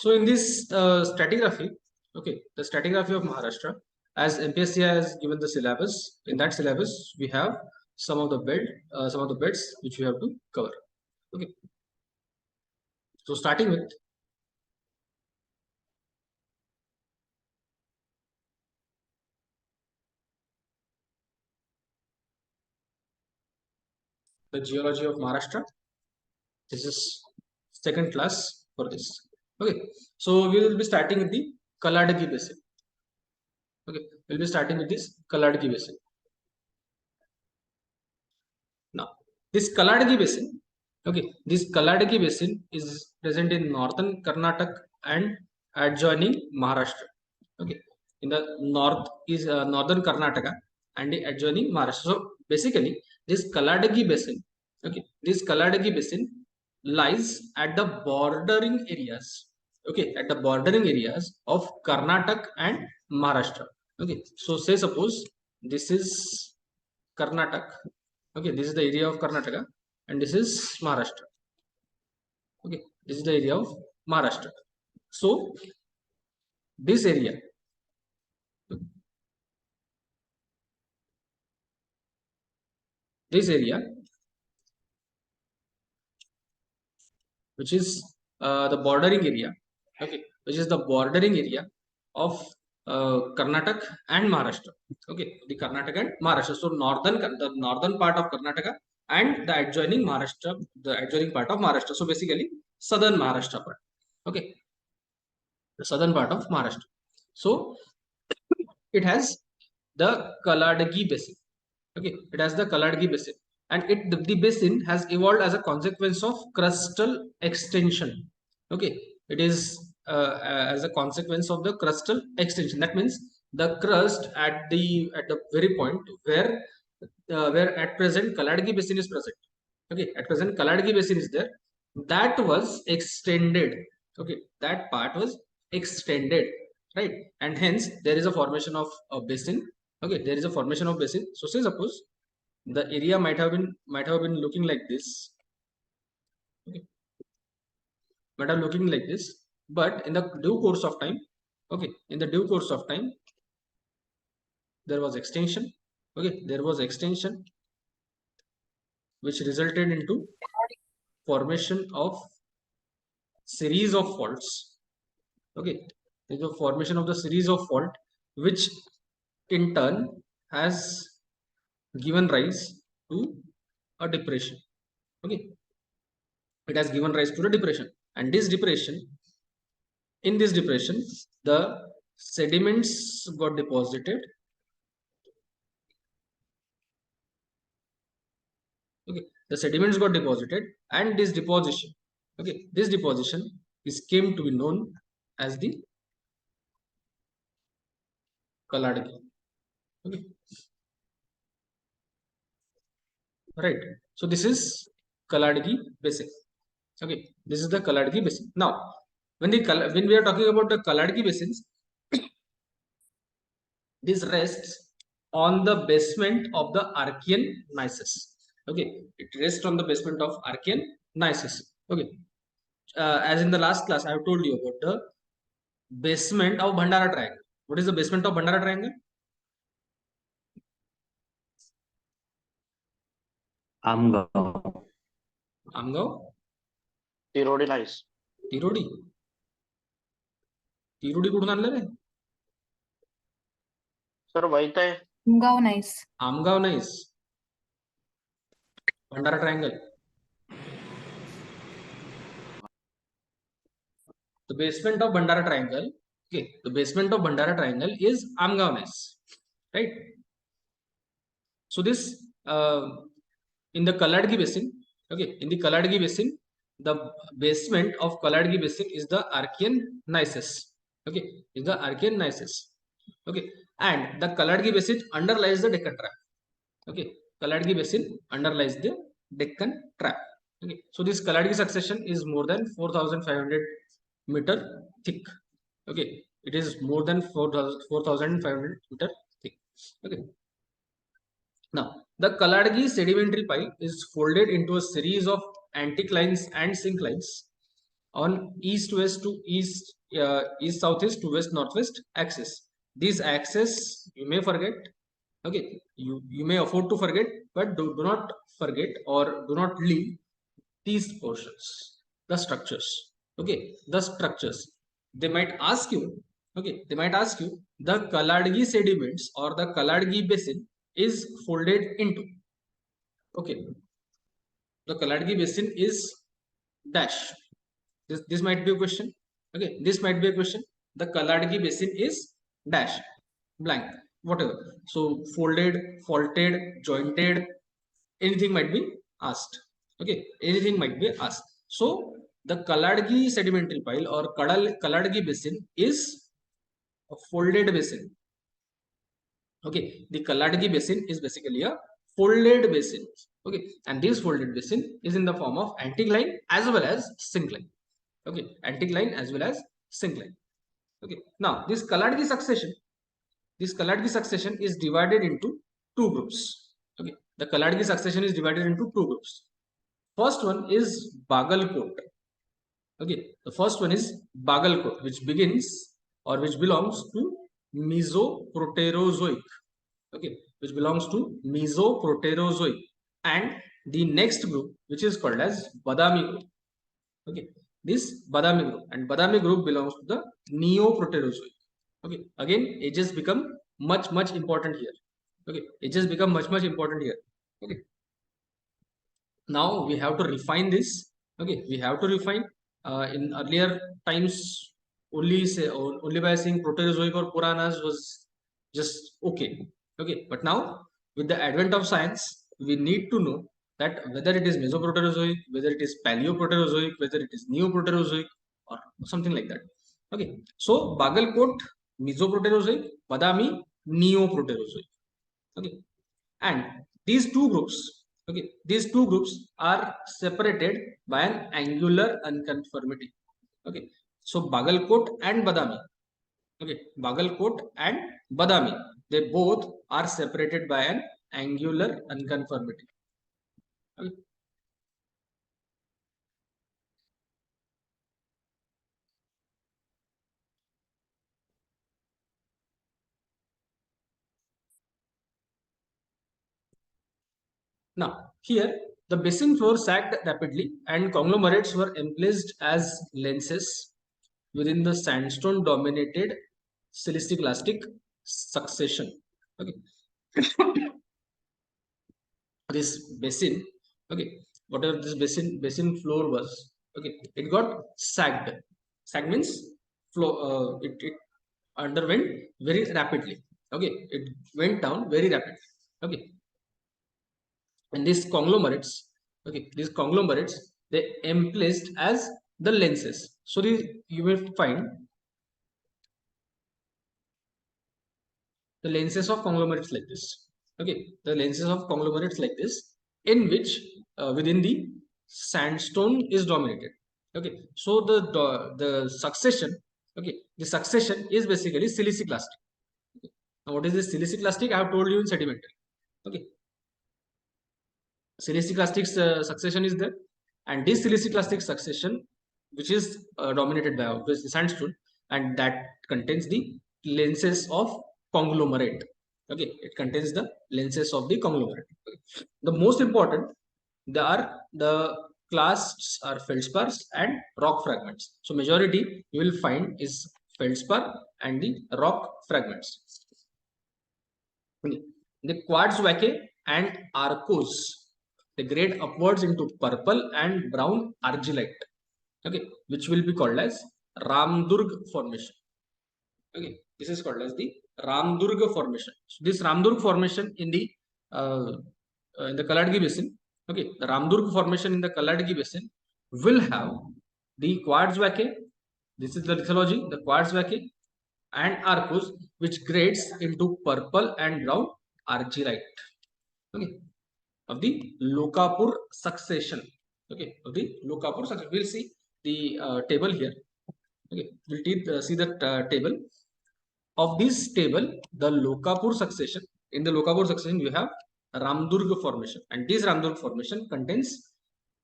So in this stratigraphy, okay, the stratigraphy of Maharashtra, as MPSC has given the syllabus, in that syllabus we have some of the beds which we have to cover. Okay. So starting with the geology of Maharashtra. This is second class for this. Okay. So we will be starting with the Kaladgi basin. Okay, we'll be starting with this kaladgi basin. Now, this kaladgi basin, okay, this kaladgi basin is present in northern Karnataka and adjoining Maharashtra. Okay, in the north is northern Karnataka and the adjoining Maharashtra. So basically, this kaladgi basin, okay, this kaladgi basin lies at the bordering areas, okay, at the bordering areas of Karnataka and Maharashtra. Okay, so say suppose this is Karnataka. Okay, this is the area of Karnataka and this is Maharashtra. Okay, this is the area of Maharashtra. So this area, which is the bordering area, okay, which is the bordering area of Karnataka and Maharashtra. Okay, the Karnataka and Maharashtra. So the northern part of Karnataka and the adjoining Maharashtra, the adjoining part of Maharashtra. So basically, southern Maharashtra part. Okay, the southern part of Maharashtra. So it has the Kaladgi basin. Okay, it has the Kaladgi basin, and the basin has evolved as a consequence of crustal extension. Okay, it is as a consequence of the crustal extension. That means the crust at the very point where at present Kaladgi basin is present. Okay, at present Kaladgi basin is there. That was extended. Okay, that part was extended, right? And hence there is a formation of a basin. Okay, there is a formation of basin. So say suppose the area might have been looking like this. Okay, might have looking like this, but in the due course of time, okay, in the due course of time, there was extension. Okay, there was extension which resulted into formation of series of faults. Okay, there is a formation of the series of fault which in turn has given rise to a depression. Okay, it has given rise to the depression, and this depression, in this depression, the sediments got deposited. Okay, the sediments got deposited, and this deposition, okay, this deposition is came to be known as the kaladgi. Okay, right. So this is kaladgi basin. Okay, this is the kaladgi basin. Now, when we are talking about the kaladgi basins, this rests on the basement of the Archean gneiss. Okay, it rests on the basement of Archean gneiss. Okay, as in the last class, I have told you about the basement of Bhandara Triangle. What is the basement of Bhandara Triangle? Amgaon. Amgaon? Tirodi nice. Tirodi? Tirodi कुठून आणलं रे? Sir माहित आहे. Amgaon nice. Amgaon nice. Bhandara Triangle. The basement of Bhandara Triangle. Okay, the basement of Bhandara Triangle is Amgaon nice, right? So this in the Kaladgi basin, okay, in the Kaladgi basin, the basement of Kaladgi basin is the Archean gneiss. Okay, is the Archean gneiss. Okay, and the Kaladgi basin underlies the Deccan Trap. Okay, Kaladgi basin underlies the Deccan Trap. Okay, so this Kaladgi succession is more than 4,500 meter thick. Okay, it is more than 4,500 meter thick. Okay. Now, the Kaladgi sedimentary pile is folded into a series of anticlines and synclines on east-west to east-southeast to west-northwest axis. These axes you may forget. Okay, you may afford to forget, but do not forget or do not leave these portions, the structures. Okay, the structures. They might ask you. Okay, they might ask you the Kaladgi sediments or the Kaladgi basin is folded into. Okay, the Kaladgi basin is dash. This might be a question. Okay, this might be a question. The Kaladgi basin is dash, blank, whatever. So folded, faulted, jointed, anything might be asked. Okay, anything might be asked. So the Kaladgi sedimentary pile or Kaladgi basin is a folded basin. Okay, the Kaladgi basin is basically a folded basin. Okay, and this folded basin is in the form of anticline as well as syncline. Okay, anticline as well as syncline. Okay, now this Kaladgi succession is divided into two groups. Okay, the Kaladgi succession is divided into two groups. First one is Bagalkot. Okay, the first one is Bagalkot, which begins or which belongs to Mesoproterozoic. Okay, which belongs to Mesoproterozoic, and the next group, which is called as Badami group. Okay, this Badami group, and Badami group belongs to the Neoproterozoic. Okay, again, ages become much important here. Okay, ages become much important here. Okay, now we have to refine this. Okay, we have to refine. In earlier times, only by saying Proterozoic or Puranas was just okay. Okay, but now with the advent of science, we need to know that whether it is Mesoproterozoic, whether it is Paleoproterozoic, whether it is Neoproterozoic, or something like that. Okay, so Bagalkot Mesoproterozoic, Badami Neoproterozoic. Okay, and these two groups, okay, these two groups are separated by an angular unconformity. Okay, so Bagalkot and Badami, okay, Bagalkot and Badami, they both are separated by an angular unconformity. Okay. Now, here the basin floor sagged rapidly and conglomerates were emplaced as lenses within the sandstone dominated siliciclastic succession. Okay. This basin, okay, whatever this basin floor was, okay, it got sagged. Sag means flow. It underwent very rapidly. Okay, it went down very rapidly. Okay, and these conglomerates, okay, these conglomerates, they emplaced as the lenses. So you will find the lenses of conglomerates like this. Okay, the lenses of conglomerates like this, in which within the sandstone is dominated. Okay, so the succession, okay, the succession is basically siliciclastic. Okay. Now what is this siliciclastic? I have told you in sedimentary. Okay, siliciclastic succession is there, and this siliciclastic succession, which is dominated by obviously sandstone, and that contains the lenses of conglomerate. Okay, it contains the lenses of the conglomerate. Okay. The most important, they are the clasts are feldspars and rock fragments. So majority you will find is feldspar and the rock fragments. The quartz wacke and arkose, they grade upwards into purple and brown argillite. Okay, which will be called as Ramdurg formation. Okay, this is called as the Ramdurg formation. So this Ramdurg formation in the Kaladgi basin, okay, the Ramdurg formation in the Kaladgi basin will have the quartz wacke. This is the lithology, the quartz wacke and arkose, which grades into purple and brown argillite. Okay, of the Lokapur succession. Okay, of the Lokapur succession. We'll see the table here. Okay, we'll see the table. Of this table, the Lokapur succession. In the Lokapur succession, you have Ramdurg formation, and this Ramdurg formation contains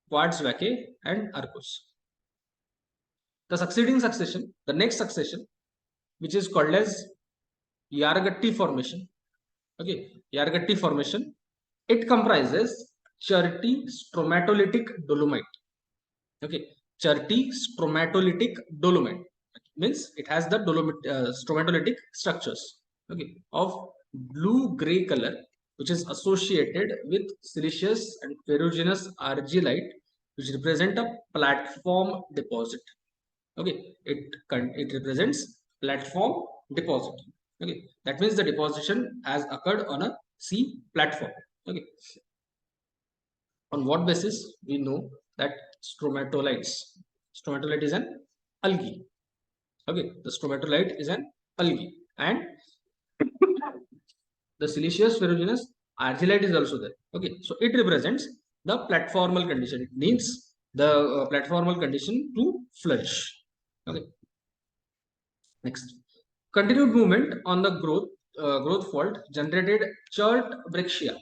quartz wacke and arkose. The succeeding succession, the next succession, which is called as Yargatti formation. Okay, Yargatti formation. It comprises Cherty stromatolitic dolomite. Okay, Cherty stromatolitic dolomite means it has the dolomite stromatolitic structures. Okay, of blue-gray color, which is associated with siliceous and ferruginous argillite, which represent a platform deposit. Okay, it represents platform deposit. Okay, that means the deposition has occurred on a sea platform. Okay, on what basis we know that stromatolites? Stromatolite is an algae. Okay, the stromatolite is an algae, and the siliceous ferruginous argillite is also there. Okay, so it represents the platformal condition. It needs the platformal condition to flourish. Okay, next, continued movement on the growth fault generated chert brachia.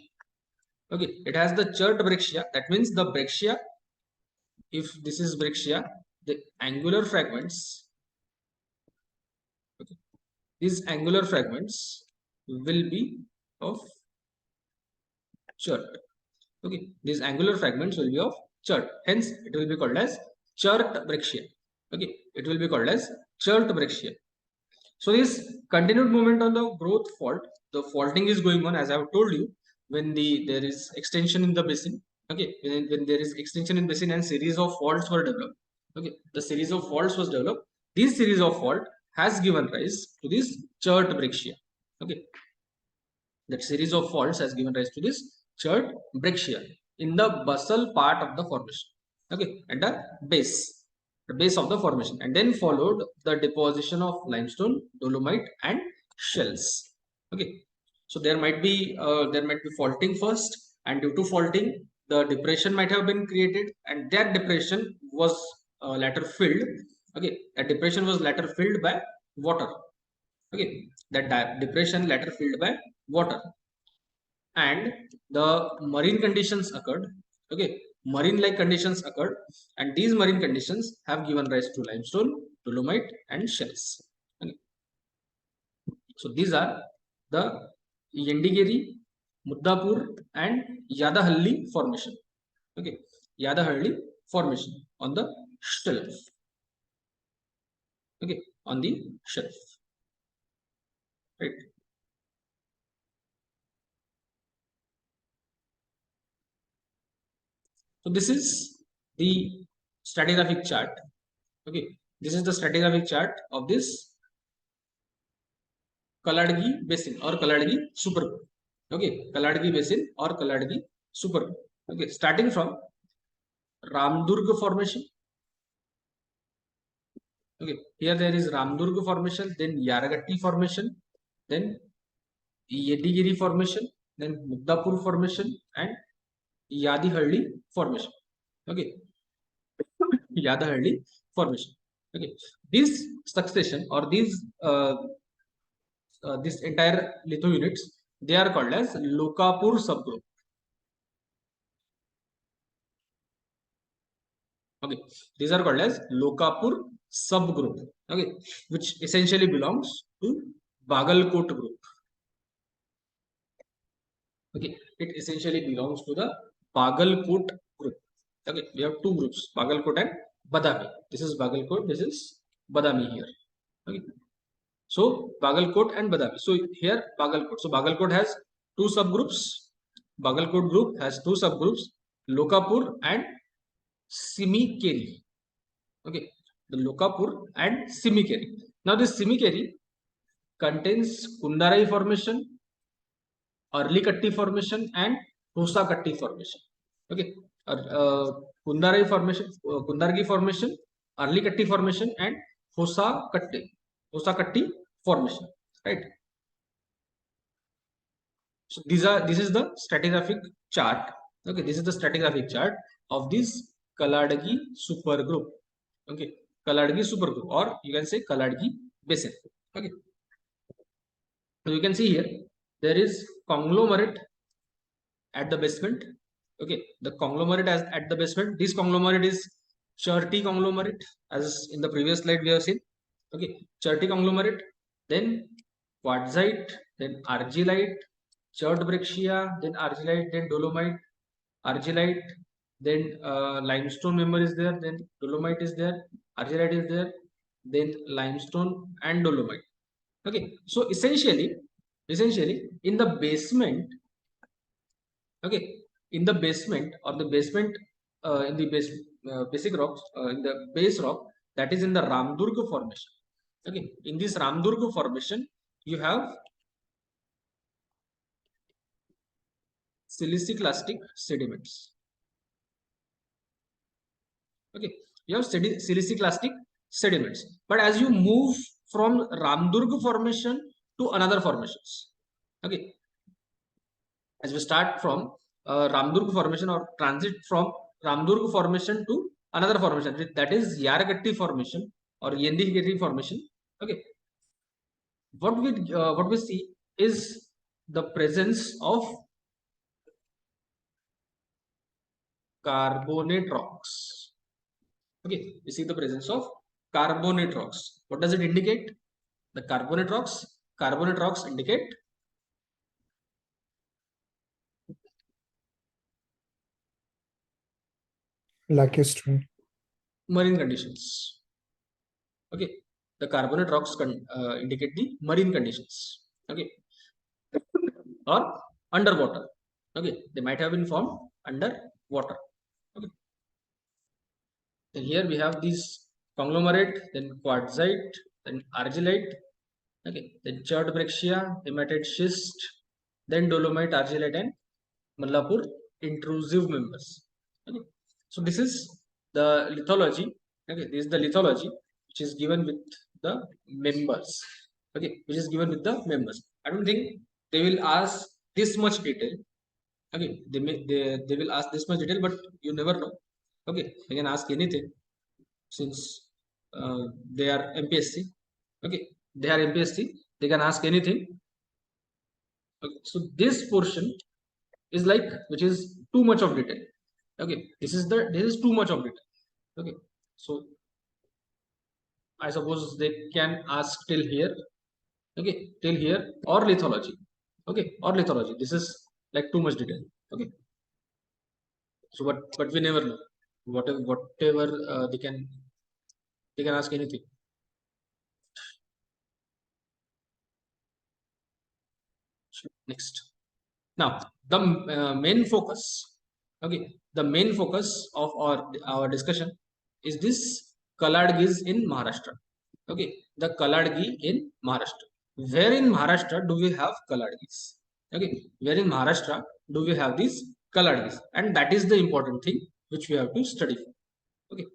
Okay, it has the chert brachia. That means the brachia, if this is brachia, the angular fragments, okay, these angular fragments will be of chert. Okay, these angular fragments will be of chert. Hence, it will be called as chert brachia. Okay, it will be called as chert brachia. So this continued movement on the growth fault, the faulting is going on, as I have told you, when there is extension in the basin. Okay, when there is extension in basin and series of faults were developed. Okay, the series of faults was developed. This series of fault has given rise to this chert brachia. Okay, that series of faults has given rise to this chert brachia in the basal part of the formation. Okay, at the base of the formation, and then followed the deposition of limestone, dolomite, and shells. Okay, so there might be faulting first, and due to faulting, the depression might have been created, and that depression was later filled. Okay, that depression was later filled by water. Okay, that depression later filled by water, and the marine conditions occurred. Okay, marine like conditions occurred, and these marine conditions have given rise to limestone, dolomite, and shells. Okay. So these are the Yendigeri, Muddapur, and Yadahalli formation. Okay, Yadahalli formation on the shelf. Okay, on the shelf, right? So this is the stratigraphic chart. Okay, this is the stratigraphic chart of this kaladgi basin or kaladgi supergroup. Okay, kaladgi basin or kaladgi supergroup. Okay, starting from Ramdurg formation. Okay, here there is Ramdurg formation, then Yaragatti formation, then Yedigiri formation, then Muddapur formation, and Yadihalli formation. Okay, Yadahalli formation. Okay, this succession or this entire litho units, they are called as Lokapur subgroup. Okay, these are called as Lokapur subgroup. Okay, which essentially belongs to Bagalkot group. Okay, it essentially belongs to the Bagalkot group. Okay, we have two groups, Bagalkot and Badami. This is Bagalkot, this is Badami here. Okay, so Bagalkot and Badami. So here Bagalkot. So Bagalkot has two subgroups. Bagalkot group has two subgroups, Lokapur and Simikeri. Okay, the Lokapur and Simikeri. Now this Simikeri contains Kundarai formation, early Katti formation, and Hosa Katti formation. Okay, Kundarai formation, Kundargi formation, early Katti formation, and Hosa Katti formation. Right. So this is the stratigraphic chart. Okay, this is the stratigraphic chart of this Kaladgi supergroup. Okay, Kaladgi supergroup, or you can say Kaladgi basin. Okay, so you can see here there is conglomerate at the basement. Okay, the conglomerate at the basement. This conglomerate is Cherty conglomerate, as in the previous slide we have seen. Okay, Cherty conglomerate, then quartzite, then argillite, chert brachia, then argillite, then dolomite, argillite, then limestone member is there, then dolomite is there, argillite is there, then limestone and dolomite. Okay, so essentially in the basement, okay, in the basement or the basement in the basic rocks, in the base rock, that is in the Ramdurga formation. Okay, in this Ramdurga formation, you have siliciclastic sediments. Okay, you have siliciclastic sediments, but as you move from Ramdurga formation to another formations, okay, as we start from Ramdurg formation or transit from Ramdurg formation to another formation, that is Yaragatti formation or Yendigatti formation. Okay, what we see is the presence of carbonate rocks. Okay, we see the presence of carbonate rocks. What does it indicate? The carbonate rocks indicate lacustrine. marine conditions. Okay, the carbonate rocks indicate the marine conditions. Okay, or underwater. Okay, they might have been formed under water. Okay, then here we have these conglomerate, then quartzite, then argillite. Okay, then chert brachia, hematite schist, then dolomite, argillite, and Mallapur intrusive members. Okay, so this is the lithology. Okay, this is the lithology which is given with the members. Okay, which is given with the members. I don't think they will ask this much detail. Okay, they will ask this much detail, but you never know. Okay, they can ask anything since they are MPSC. Okay, they are MPSC. They can ask anything. Okay, so this portion is like which is too much of detail. Okay, this is too much of detail. Okay, so I suppose they can ask till here. Okay, till here or lithology. Okay, or lithology. This is like too much detail. Okay, so but we never know. Whatever they can ask anything. Next. Now the main focus. Okay, the main focus of our discussion is this kaladgis in Maharashtra. Okay, the kaladgi in Maharashtra. Where in Maharashtra do we have kaladgis? Okay, where in Maharashtra do we have these kaladgis? And that is the important thing which we have to study. Okay,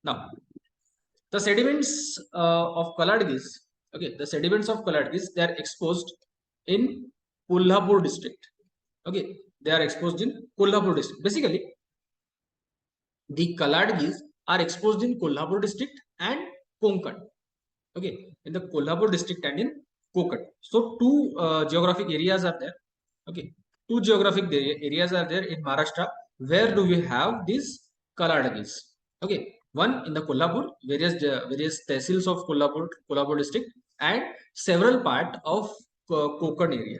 now the sediments of kaladgis. Okay, the sediments of kaladgis, they are exposed in Kolhapur district. Okay, they are exposed in Kolhapur district. Basically, the kaladgis are exposed in Kolhapur district and Konkan. Okay, in the Kolhapur district and in Konkan. So two geographic areas are there. Okay, two geographic areas are there in Maharashtra. Where do we have these kaladgis? Okay, one in the Kolhapur, various tehsils of Kolhapur district, and several part of Konkan area.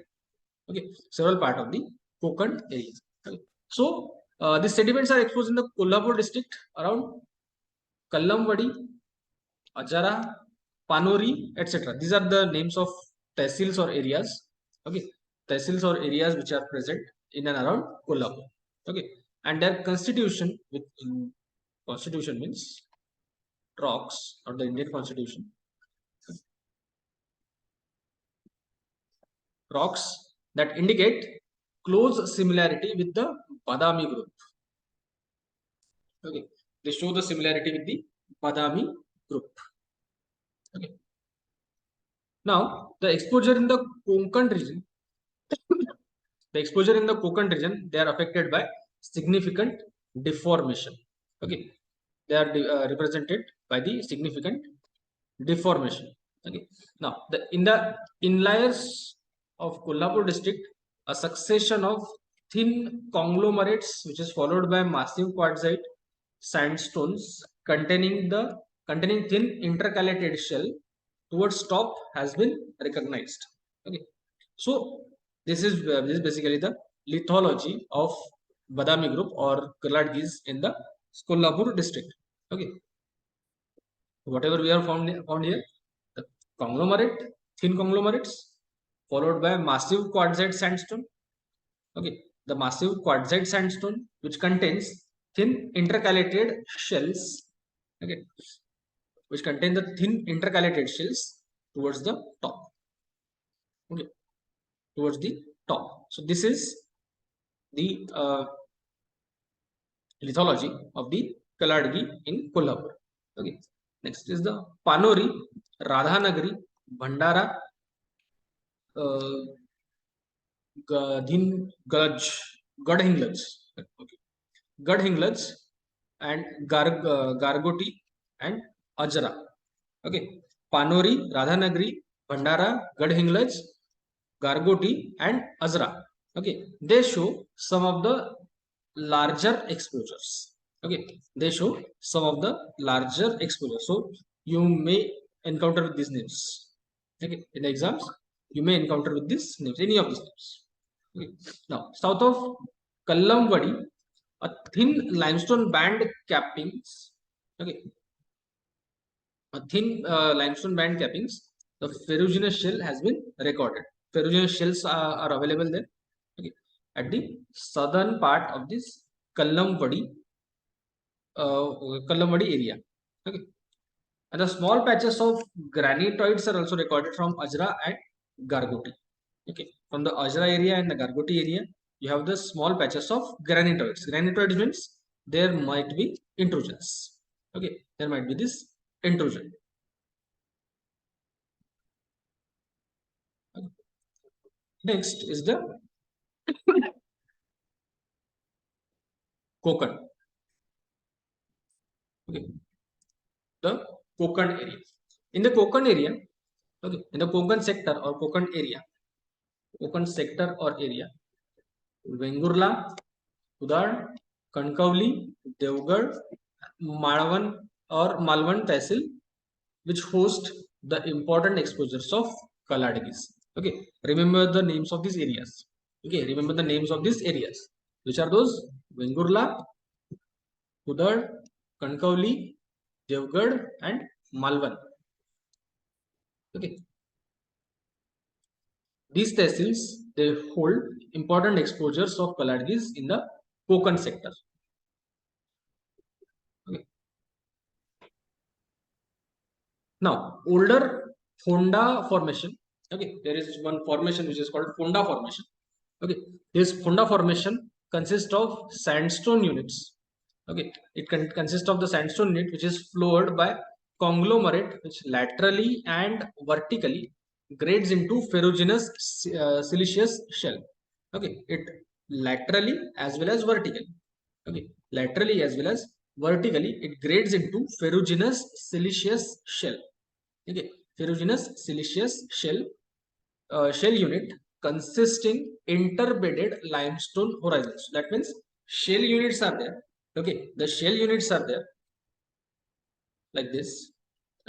Okay, several part of the Konkan area. Okay. So the sediments are exposed in the Kolhapur district around Kallamwadi, Ajara, Panori, etc. These are the names of tehsils or areas. Okay, tehsils or areas which are present in and around Kolhapur. Okay, and their constitution constitution means rocks or the Indian constitution. Rocks that indicate close similarity with the Badami group. Okay, they show the similarity with the Badami group. Okay. Now the exposure in the Konkan region, they are affected by significant deformation. Okay, they are represented by the significant deformation. Okay, now in the inliers of Kolhapur district, a succession of thin conglomerates, which is followed by massive quartzite sandstones containing thin intercalated shell towards top has been recognized. Okay, so this is basically the lithology of Badami group or kaladgis in the Kolhapur district. Okay, whatever we have found here, the conglomerate, thin conglomerates, followed by massive quartzite sandstone. Okay, the massive quartzite sandstone which contains thin intercalated shells. Okay, which contain the thin intercalated shells towards the top. Okay, towards the top. So this is the lithology of the kaladgi in Kolhapur. Okay, next is the Panori, Radhanagari, Bhandara, Gadhinglaj, okay, Gadhinglaj, and Gargoti and Ajra. Okay, Panori, Radhanagari, Bhandara, Gadhinglaj, Gargoti, and Azra. Okay, they show some of the larger exposures. Okay, they show some of the larger exposures. So you may encounter with these names. Okay, in the exams, you may encounter with these names, any of these names. Okay. Now, south of Kallamvadi, a thin limestone band cappings. Okay, a thin limestone band cappings. The ferruginous shell has been recorded. Ferruginous shells are available there. Okay, at the southern part of this Kallamvadi area. Okay, and the small patches of granitoids are also recorded from Ajra and Gargoti. Okay, from the Ajra area and the Gargoti area, you have the small patches of granitoids. Granitoids means there might be intrusions. Okay, there might be this intrusion. Okay. Next is the Konkan. Okay, the Konkan area. In the Konkan area, okay, in the Konkan sector or Konkan area, Vengurla, Udar, Kankavli, Devgarh, Malvan Tehsil, which host the important exposures of kaladgis. Okay, remember the names of these areas. Okay, remember the names of these areas. Which are those? Vengurla, Udar, Kankavli, Devgarh, and Malvan. Okay, these tehsils, they hold important exposures of kaladgis in the Konkan sector. Okay. Now, older Fonda formation. Okay, there is one formation which is called Fonda formation. Okay, this Fonda formation consists of sandstone units. Okay, it can consist of the sandstone unit which is floored by conglomerate which laterally and vertically grades into ferruginous siliceous shell. Okay, it laterally as well as vertically. Okay, laterally as well as vertically it grades into ferruginous siliceous shell. Okay, ferruginous siliceous shell unit consisting interbedded limestone horizons. That means shell units are there. Okay, the shell units are there like this.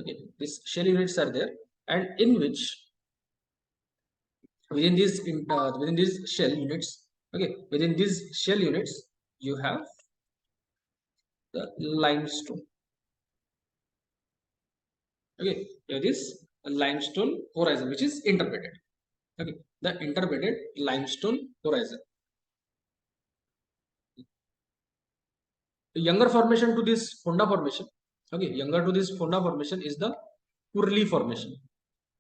Okay, these shell units are there, and in which within these shell units, okay, within these shell units you have the limestone. Okay, here is a limestone horizon which is interbedded. Okay, the interbedded limestone horizon. The younger formation to this Fonda formation, okay, younger to this Fonda formation is the Kurli formation.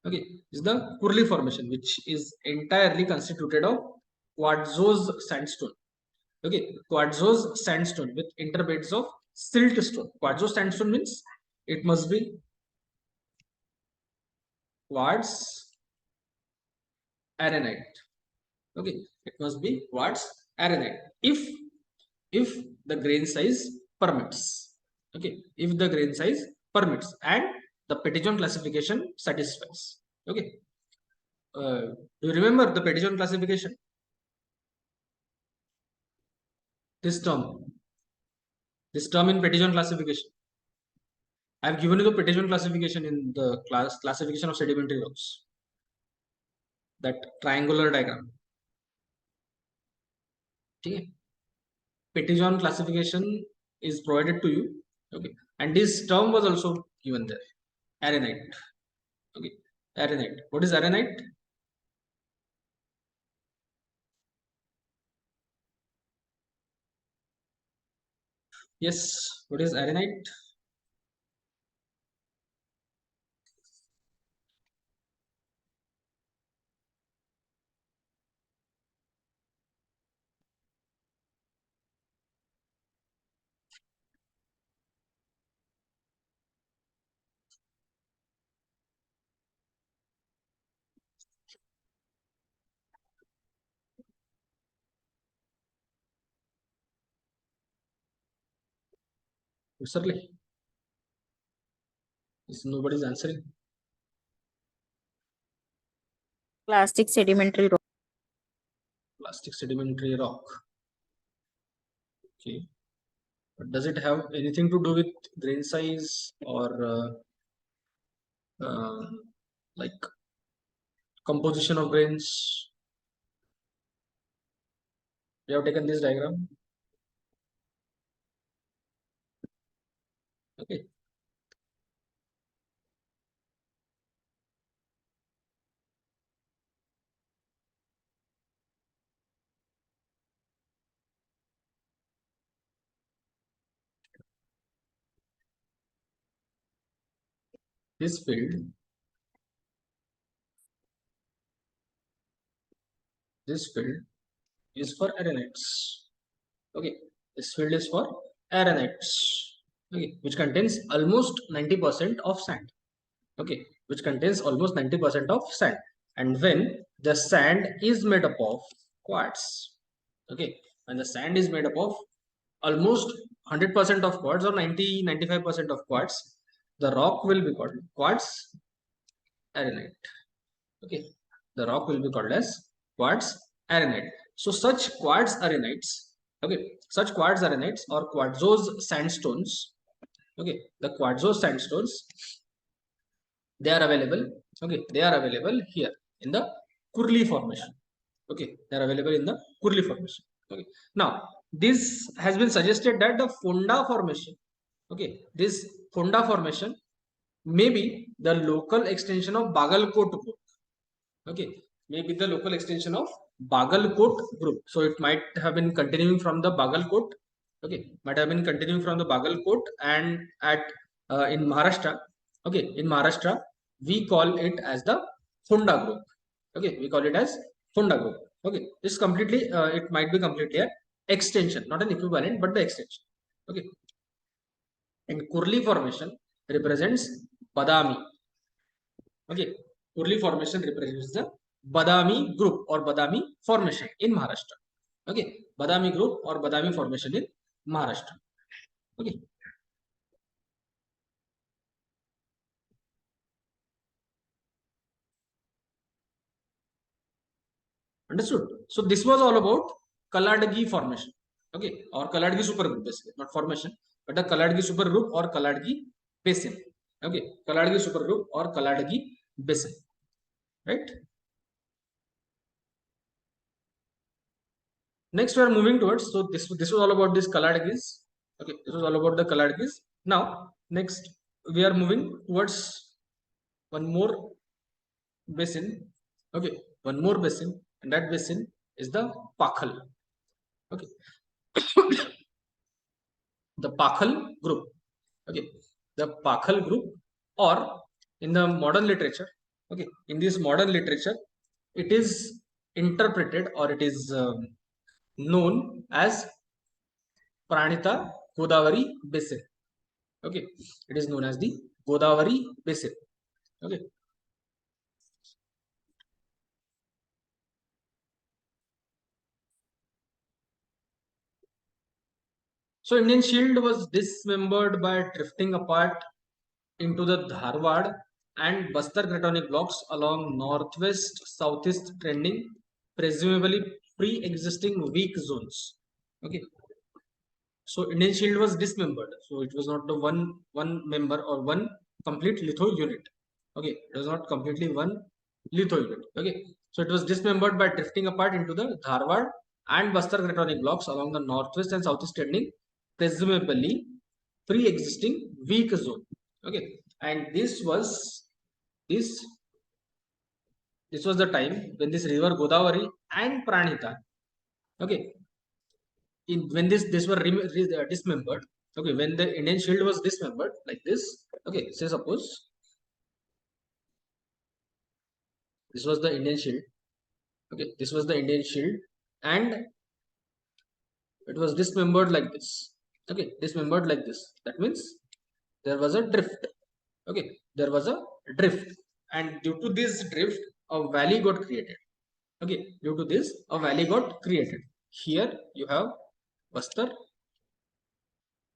Okay, is the Kurli formation which is entirely constituted of quartzose sandstone. Okay, quartzose sandstone with interbeds of siltstone. Quartzose sandstone means it must be quartz arenite. Okay, it must be quartz arenite if the grain size permits. Okay, if the grain size permits and the Petitjon classification satisfies. Okay, do you remember the Petitjon classification? This term in Petitjon classification. I have given you the petition classification in the classification of sedimentary rocks. That triangular diagram. Okay. Petition classification is provided to you. Okay. And this term was also given there. Arenite. Okay. Arenite. What is arenite? Yes. What is arenite? Certainly. Nobody's answering. Plastic sedimentary rock. Plastic sedimentary rock. Okay. But does it have anything to do with grain size or like composition of grains? We have taken this diagram. Okay. This field is for arenites. Okay, this field is for arenites. Okay, which contains almost 90% of sand. Okay, which contains almost 90% of sand. And when the sand is made up of quartz, okay, when the sand is made up of almost 100% of quartz or 95% of quartz, the rock will be called quartz arenite. Okay, the rock will be called as quartz arenite. So such quartz arenites, okay, such quartz arenites or quartzose sandstones, okay, the quartzose sandstones, they are available, okay, they are available here in the Kurli formation. Okay, they are available in the Kurli formation. Okay, now this has been suggested that the Fonda formation, okay, this Fonda formation may be the local extension of Bagalkot group. Okay, maybe the local extension of Bagalkot group. So it might have been continuing from the Bagalkot. Okay, might have been continuing from the Bagalkot, and at in Maharashtra. Okay, in Maharashtra we call it as the Fonda group. Okay, we call it as Fonda group. Okay, this completely it might be completely a extension, not an equivalent, but the extension. Okay, and Kurli formation represents Badami. Okay, Kurli formation represents the Badami group or Badami formation in Maharashtra. Okay, Badami group or Badami formation in Maharashtra. Okay. Understood? So this was all about Kaladgi formation. Okay, or Kaladgi supergroup basically, not formation, but the Kaladgi supergroup or Kaladgi basin. Okay, Kaladgi supergroup or Kaladgi basin. Right? Next, we are moving towards. So this was all about this Kaladgis. Okay, this was all about the Kaladgis. Now, next we are moving towards one more basin. Okay, one more basin, and that basin is the pakhal. Okay, the pakhal group. Okay, the pakhal group, or in the modern literature. Okay, in this modern literature, it is interpreted or it is known as Pranita Godavari basin. Okay, it is known as the Godavari basin. Okay, so Indian Shield was dismembered by drifting apart into the Dharwad and Bastar Cratonic blocks along northwest southeast trending, presumably pre-existing weak zones. Okay, So Indian Shield was dismembered. So it was not the one member or one complete litho unit. Okay, it was not completely one litho unit. Okay, so it was dismembered by drifting apart into the Dharwad and Bastar cratonic blocks along the northwest and southeast ending, presumably pre-existing weak zone. Okay, and this was the time when this river Godavari and Pranita, okay, when this were dismembered, okay, when the Indian Shield was dismembered like this, okay, say suppose this was the Indian Shield, okay, this was the Indian Shield, and it was dismembered like this, okay, dismembered like this. That means there was a drift, okay, there was a drift, and due to this drift, a valley got created. Okay, due to this, a valley got created. Here you have Bastar,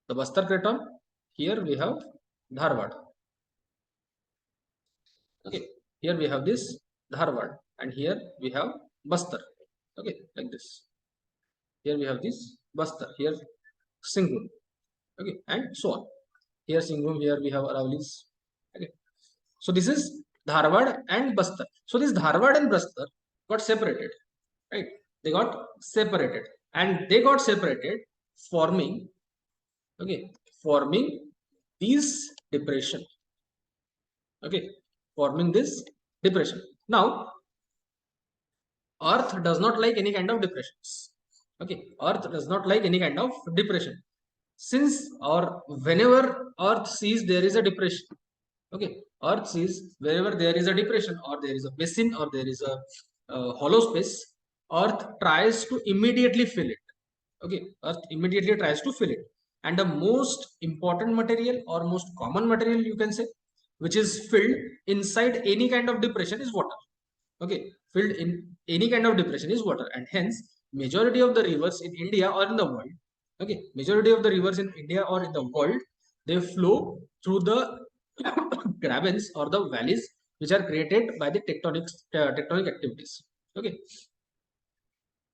the Bastar Craton. Here we have Dharwad. Okay, here we have this Dharwad, and here we have Bastar. Okay, like this. Here we have this Bastar. Here Singhbum. Okay, and so on. Here Singhbum. Here we have Aravali's. Okay, so this is Dharwad and Bastar. So this Dharwad and Bastar got separated. Right, they got separated, and they got separated, forming, okay, forming these depression, okay, forming this depression. Now earth does not like any kind of depressions, okay, earth does not like any kind of depression, since or whenever earth sees there is a depression, okay, earth sees wherever there is a depression or there is a basin or there is a hollow space, earth tries to immediately fill it. Okay, earth immediately tries to fill it, and the most important material or most common material, you can say, which is filled inside any kind of depression is water. Okay, filled in any kind of depression is water, and hence majority of the rivers in India or in the world, okay, majority of the rivers in India or in the world, they flow through the gravens or the valleys which are created by the tectonic activities. Okay,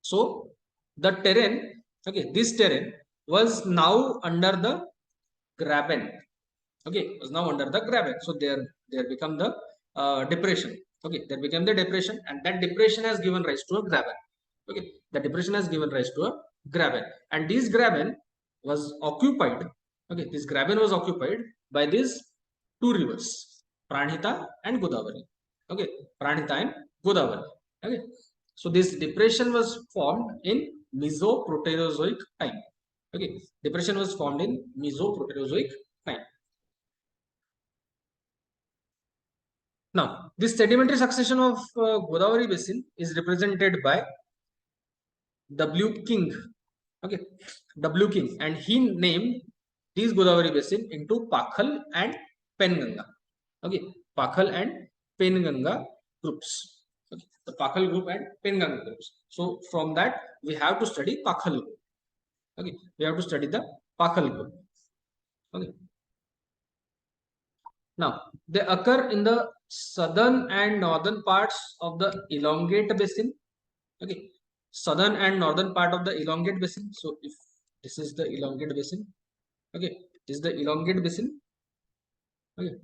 so the terrain, okay, this terrain was now under the graben. Okay, was now under the graben. So there become the depression. Okay, there became the depression, and that depression has given rise to a graben. Okay, the depression has given rise to a graben, and this graben was occupied. Okay, this graben was occupied by these two rivers, Pranhita and Godavari. Okay, Pranhita and Godavari. Okay, so this depression was formed in Mesoproterozoic time. Okay, depression was formed in Mesoproterozoic time. Now, this sedimentary succession of Godavari basin is represented by W. King. Okay, W. King, and he named these Godavari basin into Pakhal and Penganga. Okay, Pakhal and Penganga groups. Okay, the Pakhal group and Penganga groups. So from that we have to study Pakhal group. Okay, we have to study the Pakhal group. Okay. Now, they occur in the southern and northern parts of the elongate basin. Okay, southern and northern part of the elongate basin. So, if this is the elongate basin, okay, this is the elongate basin. Okay,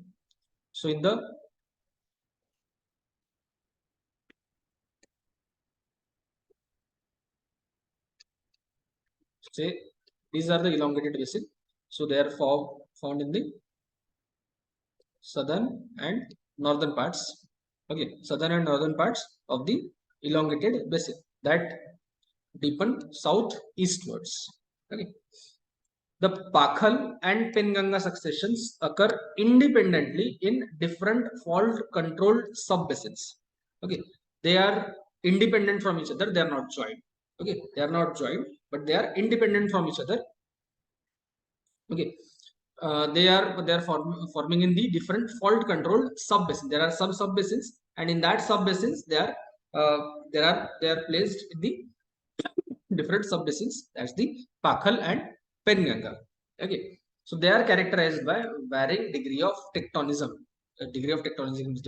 so in the say these are the elongated basin. So they are found in the southern and northern parts. Okay, southern and northern parts of the elongated basin that deepen southeastwards. Okay, the Pakhal and Penganga successions occur independently in different fault controlled subbasins. Okay, they are independent from each other, they are not joined. Okay, they are not joined, but they are independent from each other. Okay, they are forming in the different fault controlled subbasins. There are some subbasins, and in that subbasins they are placed in the different subbasins. That's the Pakhal and Penganga. Okay, so they are characterized by varying degree of tectonism. The degree of tectonism is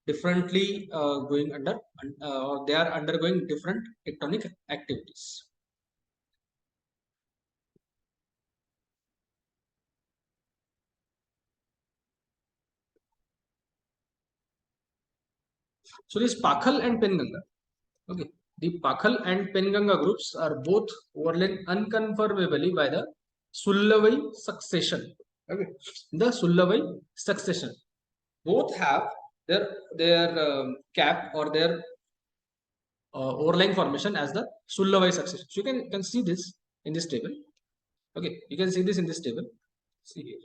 differently going under, or they are undergoing different tectonic activities. So this Pakhal and Penganga. Okay, the Pakhal and Penganga groups are both overlain unconfirmably by the Sullavai succession. Okay, the Sullavai succession. Both have their cap or their overlying formation as the Sullavai succession. So you can see this in this table. Okay, you can see this in this table. See here,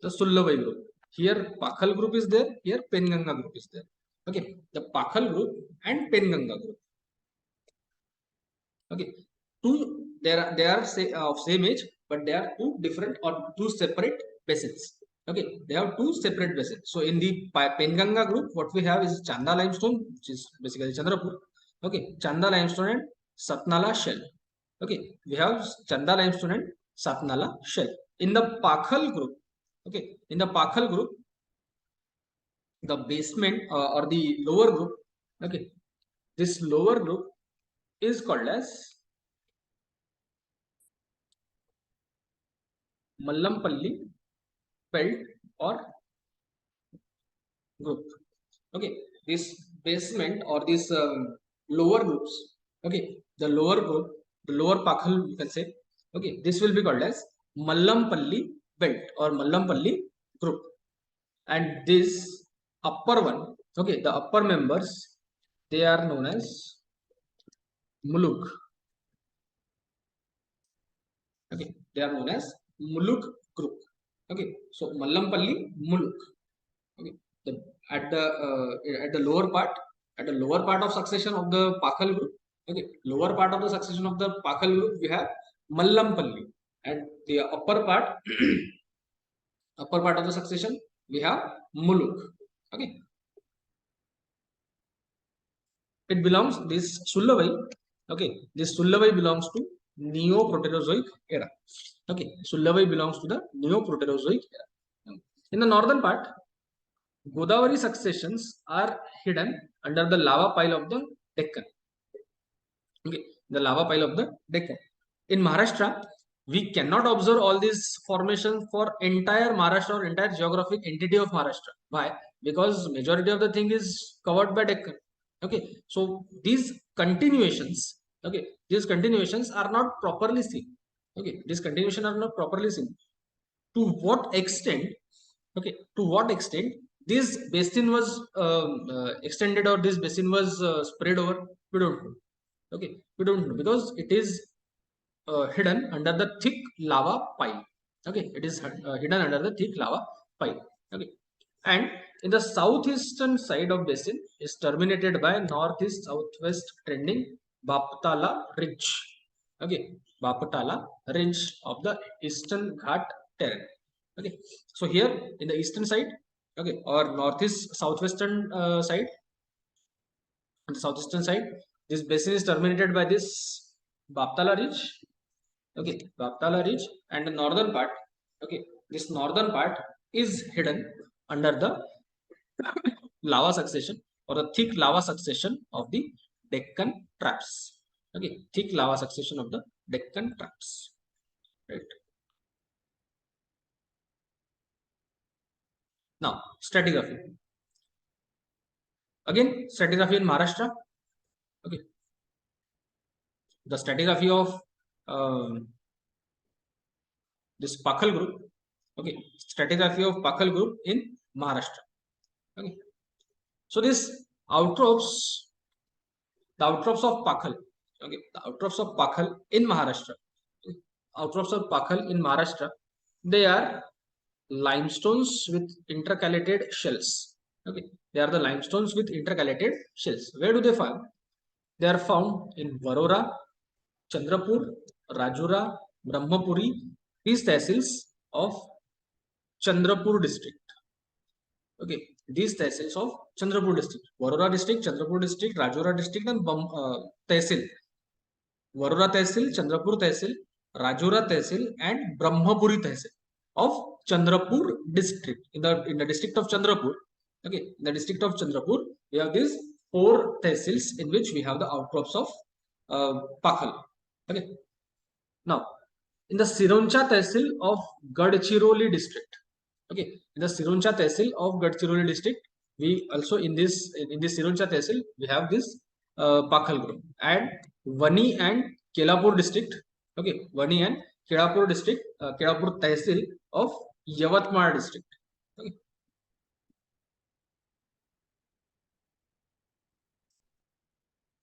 the Sullavai group. Here Pakhal group is there. Here Penganga group is there. Okay, the Pakhal group and Penganga group. Okay, they are say, of same age, but they are two different or two separate basins. Okay, they have two separate basins. So in the Penganga group, what we have is Chanda limestone, which is basically Chandrapur. Okay, Chanda limestone and Satnala shell. Okay, we have Chanda limestone and Satnala shell. In the Pakhal group, okay, in the Pakhal group, the basement or the lower group, okay, this lower group is called as Mallampalli belt or group. Okay, this basement or this lower groups. Okay, the lower group, the lower Pakhal, you can say. Okay, this will be called as Mallampalli belt or Mallampalli group, and this upper one. Okay, the upper members, they are known as Muluk. Okay, they are known as Muluk group. Okay, so Mallampalli Muluk. Okay, at the lower part of succession of the Pakhal group. Okay, lower part of the succession of the Pakhal group, we have Mallampalli, and the upper part upper part of the succession we have Muluk. Okay, it belongs this Sullavai. Okay, this Sullavai belongs to Neo-Proterozoic era. Okay, Sullavai belongs to the Neo-Proterozoic era. In the northern part, Godavari successions are hidden under the lava pile of the Deccan. Okay, the lava pile of the Deccan. In Maharashtra, we cannot observe all these formations for entire Maharashtra or entire geographic entity of Maharashtra. Why? Because majority of the thing is covered by Deccan. Okay, so these continuations, okay, these continuations are not properly seen. Okay, these continuations are not properly seen. To what extent? Okay, to what extent this basin was extended or this basin was spread over? We don't know. Okay, we don't know because it is hidden under the thick lava pile. Okay, it is hidden under the thick lava pile. Okay, and in the southeastern side of basin is terminated by northeast southwest trending Baptala ridge. Okay, Baptala ridge of the eastern Ghat terrain. Okay, so here in the eastern side, okay, or northeast southwestern side, on the southeastern side, this basin is terminated by this Baptala ridge. Okay, Baptala ridge, and the northern part. Okay, this northern part is hidden under the lava succession or the thick lava succession of the Deccan traps. Okay, thick lava succession of the Deccan traps. Right. Now, stratigraphy. Again, stratigraphy in Maharashtra. Okay, the stratigraphy of this Pakhal group. Okay, stratigraphy of Pakhal group in Maharashtra. Okay, so this outcrops, the outcrops of Pakhal. Okay, the outcrops of Pakhal in Maharashtra. Outcrops of Pakhal in Maharashtra, they are limestones with intercalated shells. Okay, they are the limestones with intercalated shells. Where do they find? They are found in Varora, Chandrapur, Rajura, Brahmapuri, these tehsils of Chandrapur district. Okay, these tehsils of Chandrapur district, Varora district, Chandrapur district, Rajura district, and tehsil. Varora tehsil, Chandrapur tehsil, Rajura tehsil, and Brahmapuri tehsil of Chandrapur district. In the district of Chandrapur, okay, in the district of Chandrapur, we have these 4 tehsils in which we have the outcrops of Pakhal. Okay, now in the Sironcha tehsil of Gadchiroli district. Okay, in the Sironcha tehsil of Gadchiroli district, we also in this Sironcha Tehsil we have this Pakhal group, and Vani and Kelapur district. Okay, Vani and Kelapur district, Kelapur Tehsil of Yavatmal district. Okay.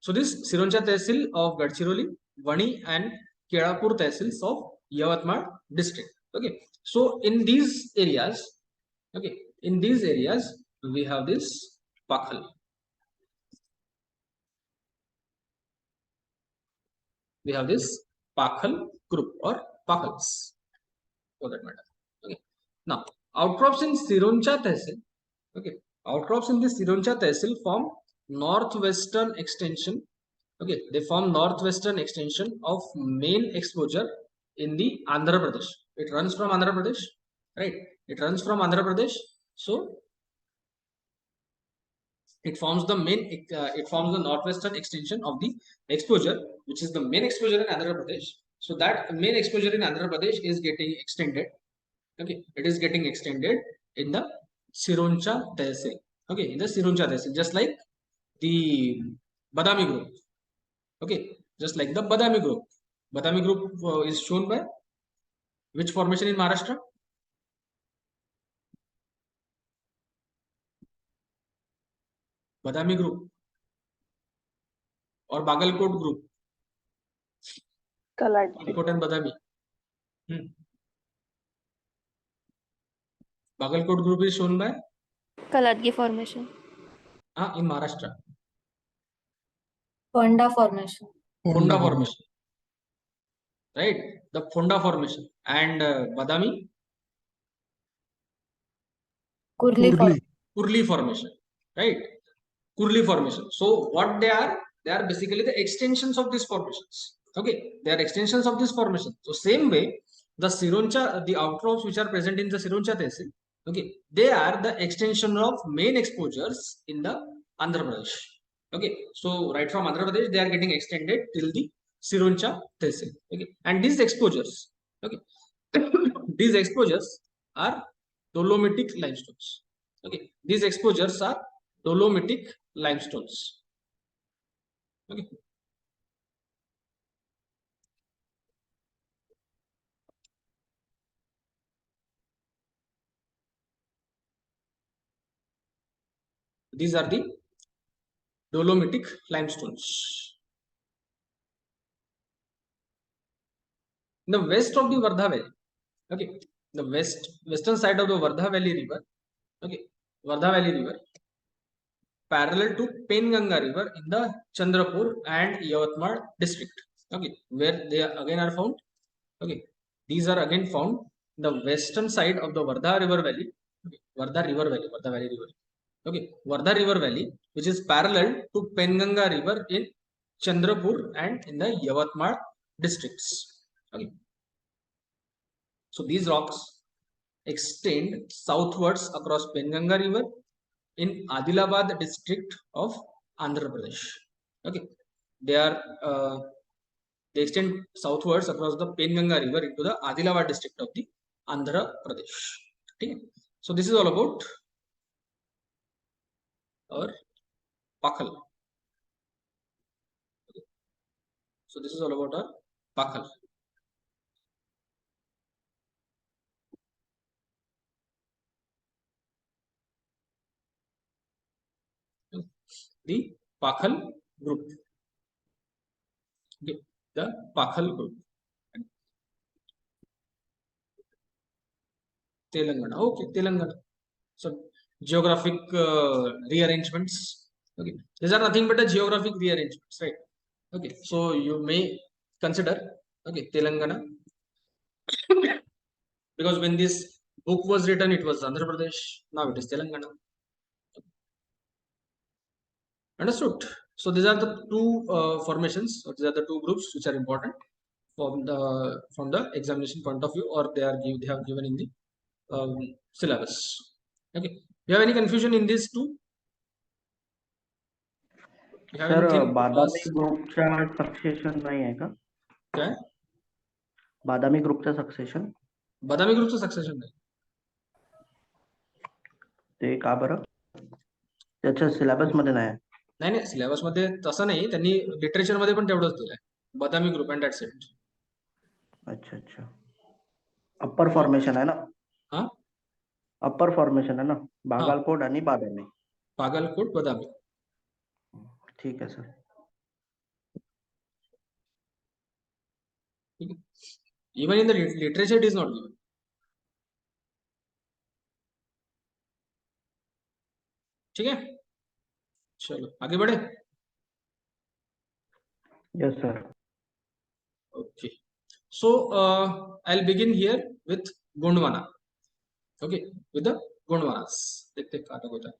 So this Sironcha Tehsil of Gadchiroli, Vani and Kelapur Tehsils of Yavatmal district. Okay, so in these areas, okay, in these areas we have this Pakhal. We have this Pakhal group or Pakhals for that matter. Okay. Now, outcrops in Sironcha Tehsil. Okay, outcrops in the Sironcha Tehsil form northwestern extension. Okay, they form northwestern extension of main exposure in the Andhra Pradesh. It runs from Andhra Pradesh, right? It runs from Andhra Pradesh. So it forms the northwestern extension of the exposure, which is the main exposure in Andhra Pradesh. So that main exposure in Andhra Pradesh is getting extended. Okay, it is getting extended in the Sironcha Tehsil. Okay, in the Sironcha Tehsil, just like the Badami group. Okay, just like the Badami group. Badami group is shown by which formation in Maharashtra? Badami group or Bagalkot group? Kaladgi. Bagalkot and Badami. Bagalkot group is shown by Kaladgi formation. in Maharashtra. Fonda formation. Fonda formation. Right? The Fonda formation. And Badami? Kurli. Kurli formation. Right? Kurli formation. So what they are basically the extensions of these formations. Okay, they are extensions of this formation. So same way, the Sironcha, the outcrops which are present in the Sironcha Tehsil, okay, they are the extension of main exposures in the Andhra Pradesh. Okay, so right from Andhra Pradesh, they are getting extended till the Sironcha Tehsil. Okay, and these exposures, okay, these exposures are dolomitic limestones. Okay, these exposures are dolomitic limestones. Okay. These are the dolomitic limestones. In the west of the Vardha Valley, okay, the western side of the Vardha Valley river, okay, Vardha Valley river, parallel to Penganga river in the Chandrapur and Yavatmal district. Okay, where they again are found. Okay, these are again found in the western side of the Vardha river valley. Okay, Vardha Valley river. Okay, Vardha river valley, which is parallel to Penganga river in Chandrapur and in the Yavatmal districts. Okay, so these rocks extend southwards across Penganga river in Adilabad district of Andhra Pradesh. Okay, they are they extend southwards across the Penganga river into the Adilabad district of the Andhra Pradesh. Okay, so this is all about our Pakhal. Okay. So this is all about our Pakhal. The Pakhal group. Okay. The Pakhal group. Telangana. Okay, Telangana. So geographic rearrangements. Okay, these are nothing but a geographic rearrangements, right? Okay, so you may consider, okay, Telangana, because when this book was written, it was Andhra Pradesh. Now it is Telangana. Understood? So these are the two formations, or these are the two groups which are important from the examination point of view, or they have given in the syllabus. Okay. You have any confusion in these two? You have sir anything to Badami ask? ग्रुपचा succession नाही आहे का? काय? बादामी ग्रुपचा succession बदामी ग्रुपचं succession नाही. ते का बरं? त्याच्या सिलेबस मध्ये नाही आहे. नाही नाही, सिलेबस मध्ये तसं नाही, त्यांनी लिटरेचर मध्ये पण तेवढंच दिलंय, बदामी ग्रुप अँड दॅट्स इट. अच्छा अच्छा. अप्पर फॉर्मेशन आहे ना? हा, अप्पर फॉर्मेशन आहे ना, बागलकोट आणि बादामी. बागलकोट बदामी. ठीक आहे sir. Even in the literature it is not given. ठीक है, चलो आगे बढ़े. Yes sir. Okay, so I'll begin here with Gondwana. Okay, with the Gondwanas. देखते कहाँ तक होता है.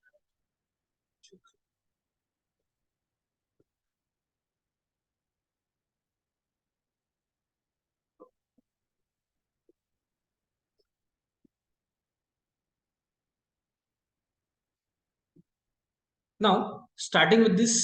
Now, starting with this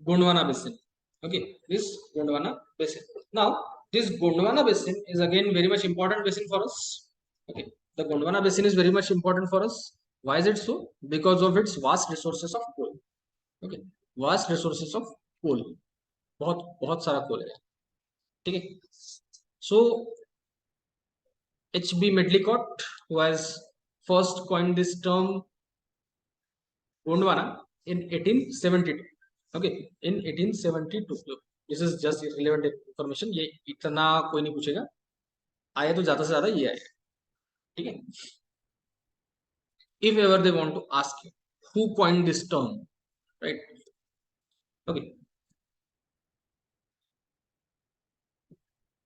Gondwana basin. Okay, this Gondwana basin. Now, this Gondwana basin is again very much important basin for us. Okay, the Gondwana basin is very much important for us. Why is it so? Because of its vast resources of coal. Okay, vast resources of coal. बहुत बहुत सारा कोल है. ठीक है. So H.B. Medlicott, who has first coined this term Gondwana in 1872. Okay, in 1872. This is just irrelevant information. ये इतना कोई नहीं पूछेगा. आया तो ज़्यादा से ज़्यादा ये आएगा. ठीक है. If ever they want to ask you who coined this term, right? Okay.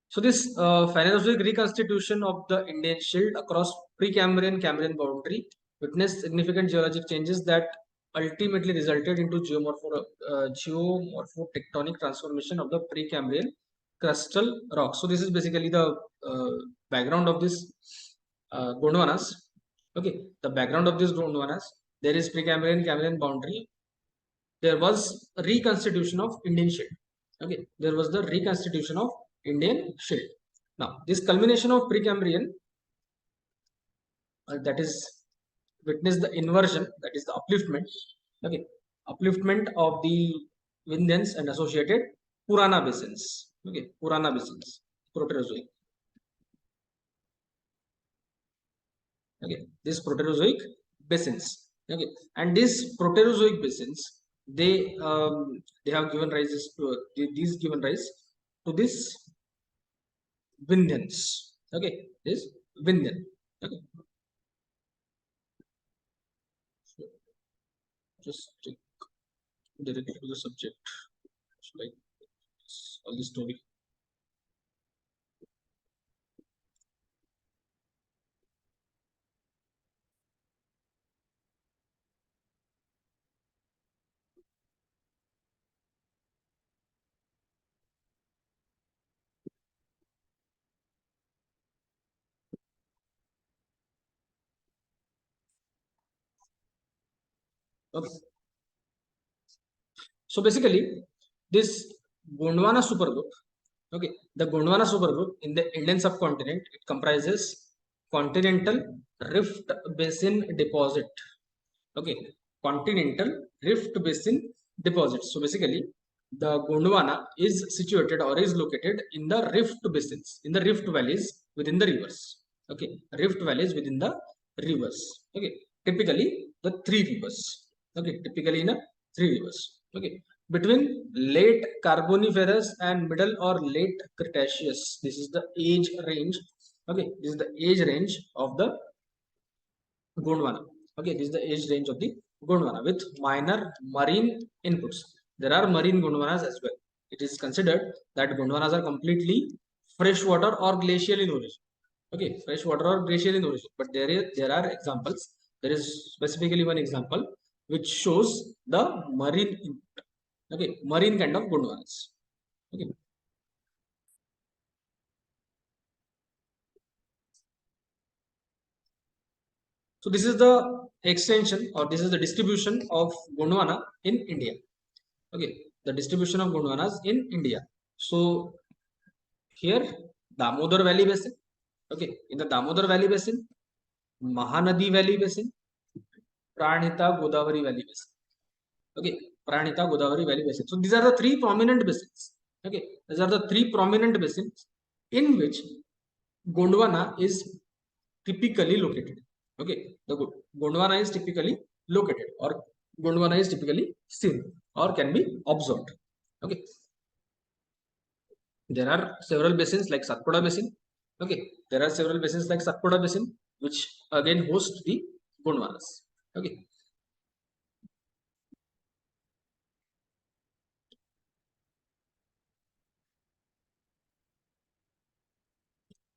So this Phanerozoic reconstitution of the Indian shield across Precambrian Cambrian boundary witnessed significant geologic changes that ultimately resulted into geomorphotectonic transformation of the Precambrian crustal rock. So this is basically the background of this Gondwanas. Okay, the background of this Gondwanas. There is Precambrian Cambrian boundary. There was reconstitution of Indian shield. Okay, there was the reconstitution of Indian shield. Now, this culmination of Precambrian, that is witnessed the inversion, that is the upliftment. Okay, upliftment of the Vindhyans and associated Purana basins. Okay, Purana basins, Proterozoic. Okay, these Proterozoic basins. Okay, and these Proterozoic basins, they have given rise to these given rise to this Vindhyans. Okay, this Vindhyan. Okay, so just take directly to the subject, like all the story. Okay, so basically this Gondwana supergroup. Okay, the Gondwana supergroup in the Indian subcontinent, it comprises continental rift basin deposit. Okay, continental rift basin deposit. So basically the Gondwana is situated or is located in the rift basins, in the rift valleys within the rivers. Okay, rift valleys within the rivers. Okay, typically the three rivers. Okay, typically in a three rivers. Okay, between late Carboniferous and middle or late Cretaceous. This is the age range. Okay, this is the age range of the Gondwana. Okay, this is the age range of the Gondwana with minor marine inputs. There are marine Gondwanas as well. It is considered that Gondwanas are completely freshwater or glacial in origin. Okay, freshwater or glacial in origin. But there are examples. There is specifically one example which shows the marine input. Okay, marine kind of Gondwanas. Okay. So this is the extension or this is the distribution of Gondwana in India. Okay, the distribution of Gondwanas in India. So here Damodar Valley Basin. Okay, in the Damodar Valley Basin, Mahanadi Valley Basin, Pranhita Godavari Valley Basin. Okay, Pranita, Godavari Valley basin. So these are the three prominent basins. Okay, these are the three prominent basins in which Gondwana is typically located. Okay, the Gondwana is typically located, or Gondwana is typically seen or can be observed. Okay, there are several basins like Satpura basin. Okay, there are several basins like Satpura basin which again host the Gondwanas. Okay,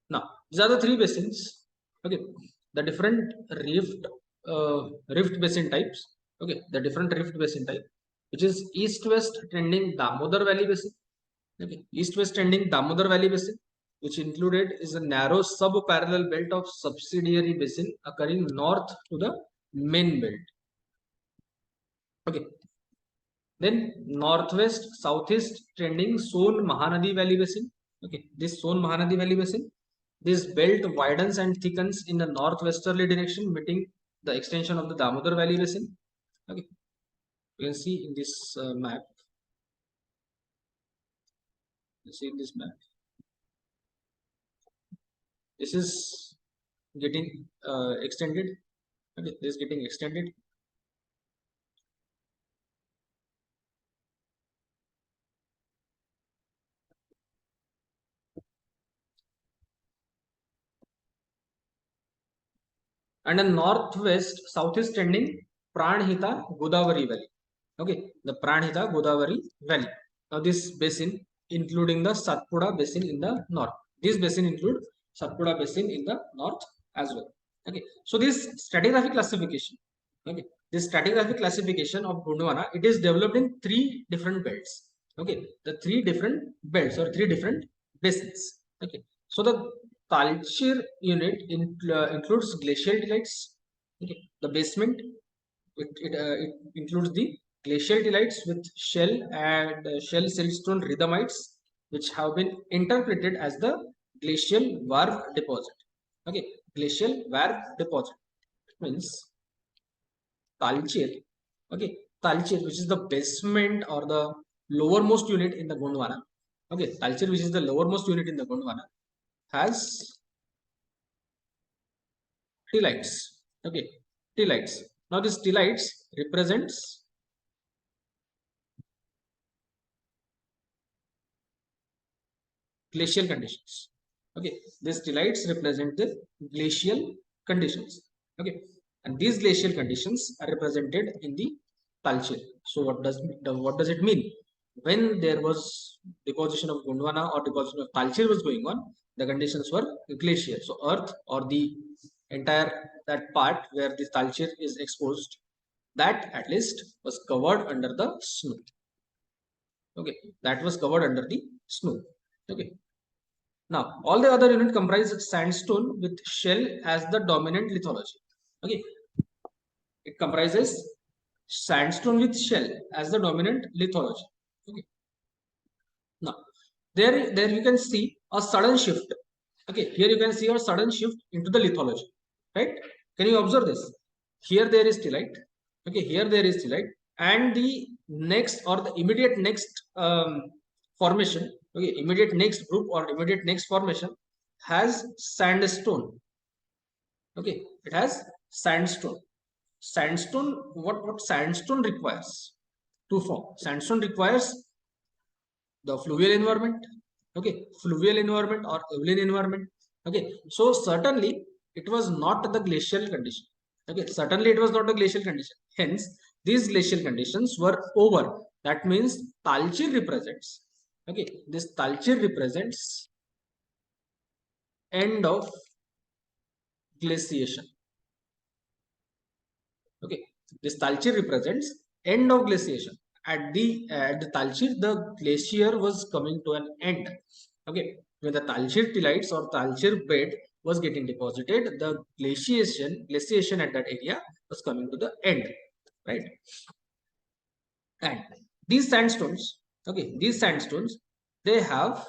now these are the three basins. Okay, the different rift basin types. Okay, the different rift basin type, which is east-west trending Damodar Valley basin. Okay, east-west trending Damodar Valley basin, which included is a narrow sub-parallel belt of subsidiary basin occurring north to the main belt. Okay, then northwest southeast trending Son Mahanadi Valley basin. Okay, this Son Mahanadi Valley basin, this belt widens and thickens in the northwesterly direction, meeting the extension of the Damodar Valley basin. Okay, you can see in this map. You see in this map. This is getting extended. Okay, this is getting extended. And a northwest southeast trending Pranhita Godavari Valley. Okay, the Pranhita Godavari Valley. Now this basin including the Satpura basin in the north. This basin include Satpura basin in the north as well. Okay, so this stratigraphic classification. Okay, this stratigraphic classification of Gondwana, it is developed in three different belts. Okay, the three different belts or three different basins. Okay, so the Talchir unit includes glacial delights. Okay, the basement it includes the glacial delights with shell and shell siltstone rhythmites, which have been interpreted as the glacial varve deposit. Okay, glacial varve deposit means Talchir. Okay, Talchir, which is the basement or the lowermost unit in the Gondwana. Okay, Talchir, which is the lowermost unit in the Gondwana, has lights. Okay, lights. Now this lights represents glacial conditions. Okay, these lights represent the glacial conditions. Okay, and these glacial conditions are represented in the Talchir. So what does it mean? When there was deposition of Gondwana or deposition of Talchir was going on, the conditions were glacial. So earth or the entire that part where the Talchir is exposed, that at least was covered under the snow. Okay, that was covered under the snow. Okay, now all the other unit comprise sandstone with shell as the dominant lithology. Okay, it comprises sandstone with shell as the dominant lithology. Okay, now there you can see a sudden shift. Okay, here you can see a sudden shift into the lithology, right? Can you observe this? Here there is stillite. Okay, here there is stillite, and the next or the immediate next formation. Okay, immediate next group or immediate next formation has sandstone. Okay, it has sandstone. Sandstone, what sandstone requires to form? Sandstone requires the fluvial environment. Okay, fluvial environment or evolene environment. Okay, so certainly it was not the glacial condition. Okay, certainly it was not the glacial condition. Hence these glacial conditions were over. That means Talchir represents, okay, this Talchir represents end of glaciation. Okay, this Talchir represents end of glaciation. At the Talchir, the glacier was coming to an end. Okay, when the Talchir tilites or Talchir bed was getting deposited, the glaciation at that area was coming to the end, right? And these sandstones, okay, these sandstones, they have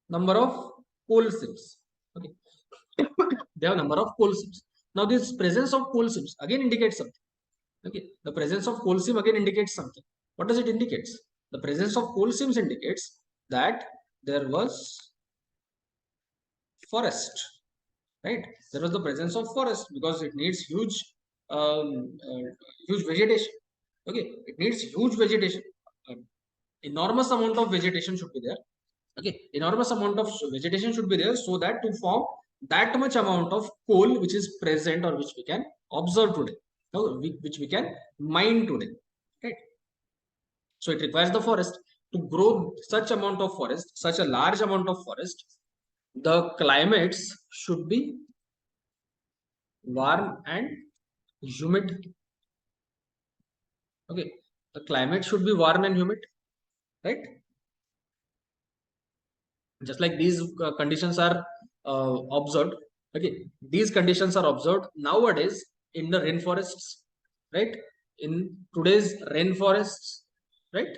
number of coal seams. Okay, they have number of coal seams. Now, this presence of coal seams again indicates something. Okay, the presence of coal seam again indicates something. What does it indicate? The presence of coal seams indicates that there was forest, right? There was the presence of forest because it needs huge vegetation. Okay, it needs huge vegetation. Enormous amount of vegetation should be there. Okay, enormous amount of vegetation should be there so that to form that much amount of coal which is present or which we can observe today, which we can mine today, right? So it requires the forest to grow such amount of forest, such a large amount of forest. The climates should be warm and humid. Okay, the climate should be warm and humid, right? Just like these conditions are observed. Okay, these conditions are observed nowadays in the rainforests, right? In today's rainforests, right?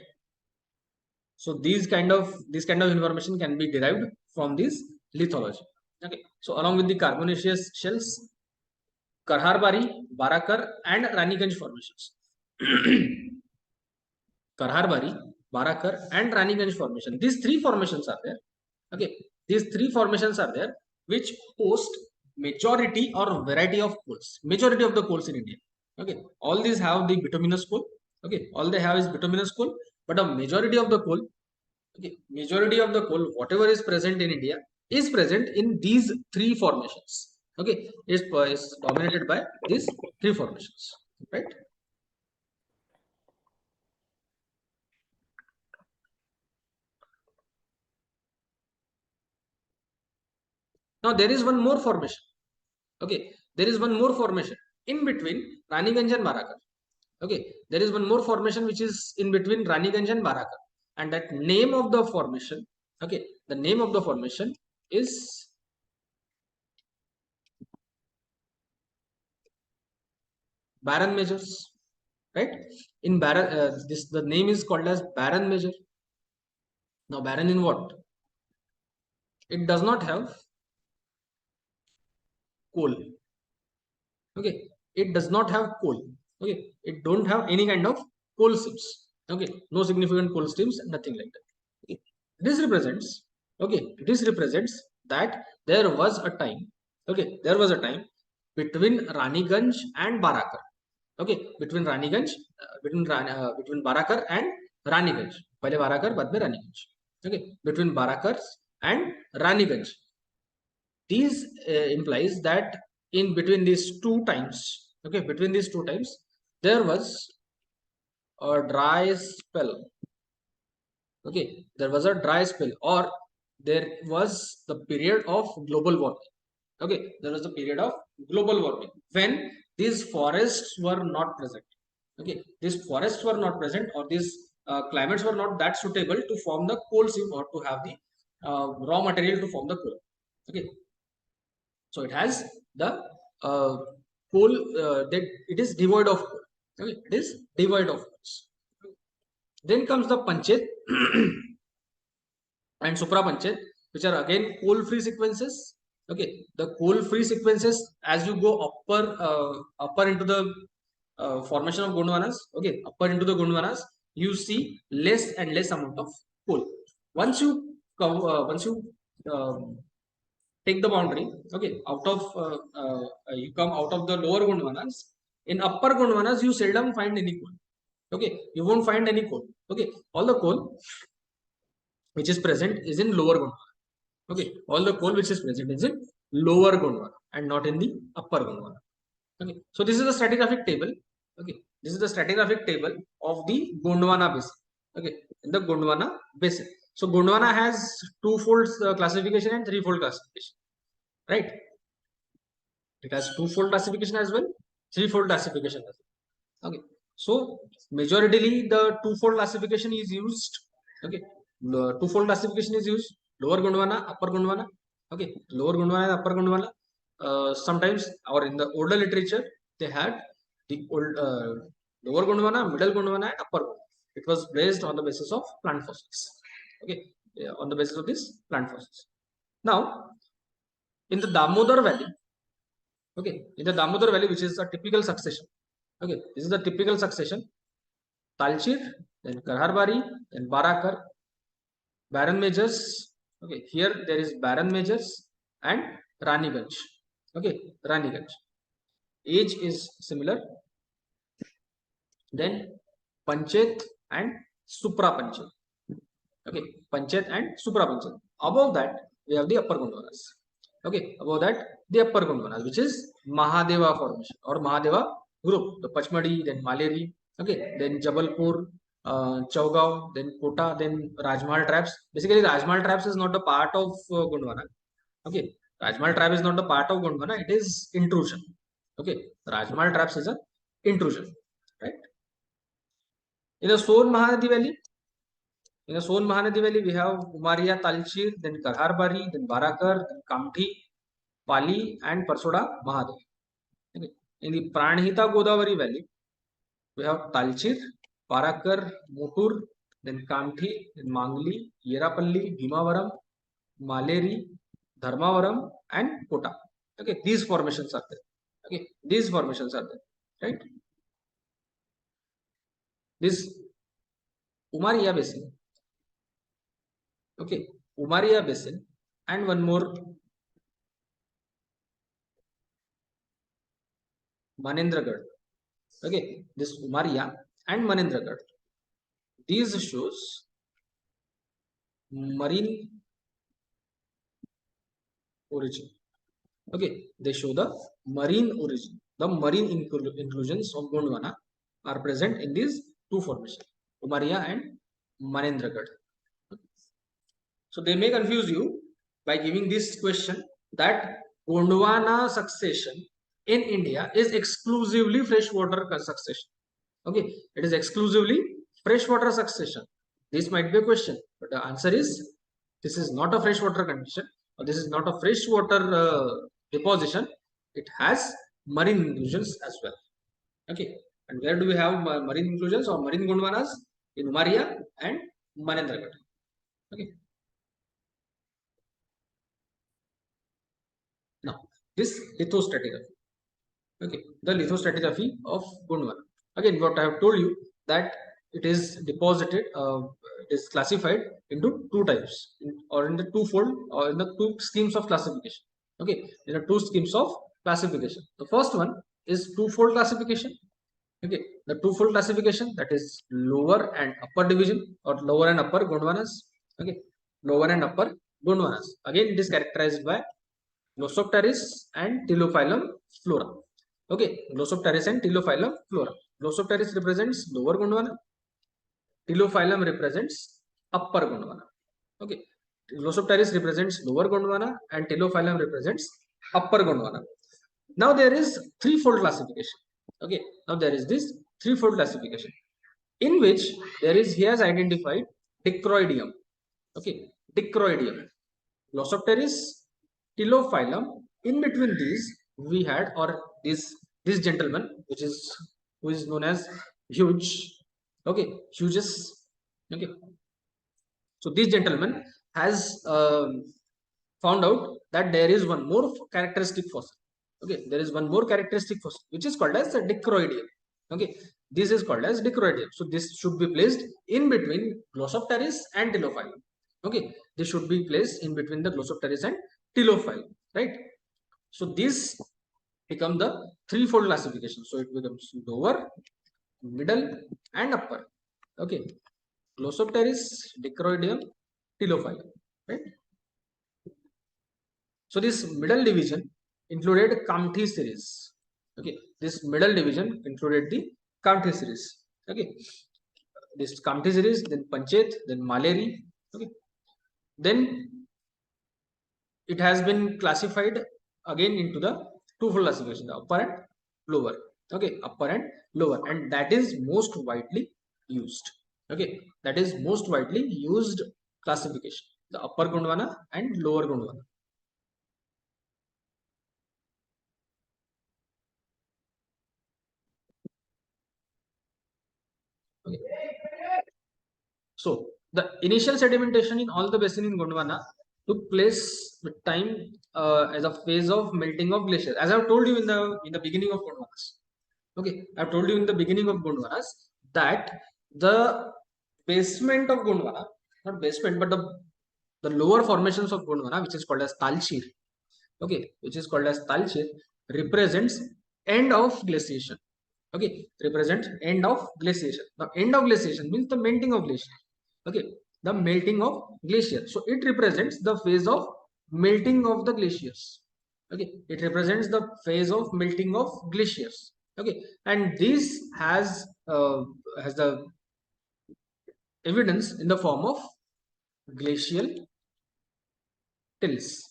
So this kind of information can be derived from this lithology. Okay, so along with the carbonaceous shells, Karharbari, Barakar, and Raniganj formations. Karharbari, Barakar, and Raniganj formation. These three formations are there. Okay, these three formations are there which host majority or variety of coals. Majority of the coals in India. Okay, all these have the bituminous coal. Okay, all they have is bituminous coal, but a majority of the coal, okay, majority of the coal, whatever is present in India, is present in these three formations. Okay, is dominated by these three formations, right? Now there is one more formation. Okay, there is one more formation in between Raniganj and Barakar. Okay, there is one more formation which is in between Raniganj and Barakar, and that name of the formation. Okay, the name of the formation is Barren Majors. Right? In Barren, the name is called as Barren Major. Now, barren in what? It does not have coal. Okay, it does not have coal. Okay, it don't have any kind of coal seams. Okay, no significant coal seams, nothing like that. Okay. This represents, okay, this represents that there was a time, okay, there was a time between Raniganj and Barakar. Okay, between Raniganj, between Barakar and Raniganj. पहले Barakar, बाद में Raniganj. Okay, between Barakar and Raniganj. These implies that in between these two times, okay, between these two times, there was a dry spell. Okay, there was a dry spell, or there was the period of global warming. Okay, there was the period of global warming when these forests were not present. Okay, these forests were not present, or these climates were not that suitable to form the coal seam or to have the raw material to form the coal. Okay, so it has the coal that it is devoid of coal. Okay, it is devoid of coals. Then comes the Panchet and Supra Panchet, which are again coal free sequences. Okay, the coal free sequences, as you go upper into the formation of Gondwanas, okay, upper into the Gondwanas, you see less and less amount of coal. Once you take the boundary, okay, out of you come out of the lower Gondwanas, in upper Gondwanas you seldom find any coal. Okay, you won't find any coal. Okay, all the coal which is present is in lower Gondwana. Okay, all the coal which is present is in lower Gondwana and not in the upper Gondwana. Okay, so this is the stratigraphic table. Okay, this is the stratigraphic table of the Gondwana basin. Okay, in the Gondwana basin. So Gondwana has twofold classification and threefold classification, right? It has twofold classification as well, threefold classification as well. Okay, so majoritarily the twofold classification is used. Okay, the twofold classification is used: lower Gondwana, upper Gondwana. Okay, lower Gondwana and upper Gondwana. Sometimes, or in the older literature, they had the old lower Gondwana, middle Gondwana, and upper Gondwana. It was based on the basis of plant fossils. Okay, yeah, on the basis of this plant fossils. Now, in the Damodar Valley, okay, in the Damodar Valley, which is a typical succession. Okay, this is the typical succession. Talchir, then Karharbari, then Barakar, Baron Majors. Okay, here there is Baron Majors and Raniganj. Okay, Raniganj. Age is similar. Then Panchet and Supra Panchet. Okay, Panchet and Supra Panchet. Above that, we have the upper Gondwanas. Okay, above that, the upper Gondwanas, which is Mahadeva formation or Mahadeva group. The Pachmadi, then Maleri. Okay, then Jabalpur, Chaugao, then Kota, then Rajmahal traps. Basically, Rajmahal traps is not a part of Gondwana. Okay, Rajmahal trap is not a part of Gondwana, it is intrusion. Okay, Rajmahal traps is a intrusion, right? In the Son Mahanadi Valley, we have Umaria, Talchir, then Karharbari, then Barakar, then Kamthi, Pali, and Parsoda Mahadev. Okay. In the Pranhita Godavari Valley, we have Talchir, Barakar, Motur, then Kamthi, then Mangli, Yerapalli, Bhimavaram, Maleri, Dharmavaram, and Kota. Okay, these formations are there. Okay, these formations are there, right? This Umaria Basin. Okay, Umaria Basin, and one more Manendragarh. Okay, this Umaria and Manendragarh. These shows marine origin. Okay, they show the marine origin. The marine inclusions of Gondwana are present in these two formations, Umaria and Manendragarh. So they may confuse you by giving this question that Gondwana succession in India is exclusively freshwater succession. Okay, it is exclusively freshwater succession. This might be a question, but the answer is this is not a freshwater condition, or this is not a freshwater deposition. It has marine inclusions as well. Okay, and where do we have marine inclusions or marine Gondwanas? In Umaria and Manendragarh. Okay. Now, this lithostratigraphy. Okay, the lithostratigraphy of Gondwana. Again, what I have told you that it is deposited, it is classified into two types, or in the twofold, or in the two schemes of classification. Okay, there are two schemes of classification. The first one is twofold classification. Okay, the twofold classification, that is lower and upper division, or lower and upper Gondwanas. Okay, lower and upper Gondwanas. Again, it is characterized by Glossopteris and Tylophilum flora. Okay, Glossopteris and Tylophilum flora. Glossopteris represents lower Gondwana. Tylophilum represents upper Gondwana. Okay, Glossopteris represents lower Gondwana and Tylophilum represents upper Gondwana. Now there is threefold classification. Okay, now there is this threefold classification in which there is, he has identified Dicroidium. Okay, Dicroidium, Glossopteris, Tylophilum. In between these, we had, or this gentleman, who is known as Huge. Okay, Huges. Okay, so this gentleman has found out that there is one more characteristic fossil. Okay, there is one more characteristic fossil which is called as the Dicroidium. Okay, this is called as Dicroidium. So this should be placed in between Glossopteris and Tylophilum. Okay, this should be placed in between the Glossopteris and Tylophilum, right? So this become the threefold classification. So it becomes lower, middle, and upper. Okay, Glossopteris, Dicroidium, Tylophilum, right? So this middle division included Kamthi series. Okay, this middle division included the Kamthi series. Okay, this Kamthi series, then Panchet, then Maleri. Okay, then it has been classified again into the twofold classification, the upper and lower. Okay, upper and lower, and that is most widely used. Okay, that is most widely used classification, the upper Gondwana and lower Gondwana. Okay. So the initial sedimentation in all the basin in Gondwana took place with time as a phase of melting of glaciers. As I have told you in the beginning of Gondwanas, Okay, I've told you in the beginning of Gondwanas that the basement of Gondwana, not basement, but the lower formations of Gondwana, which is called as Talchir, okay, which is called as Talchir, represents end of glaciation. Okay, represents end of glaciation. The end of glaciation means the melting of glacier. Okay, the melting of glacier. So it represents the phase of melting of the glaciers. Okay, it represents the phase of melting of glaciers. Okay, and this has the evidence in the form of glacial tills.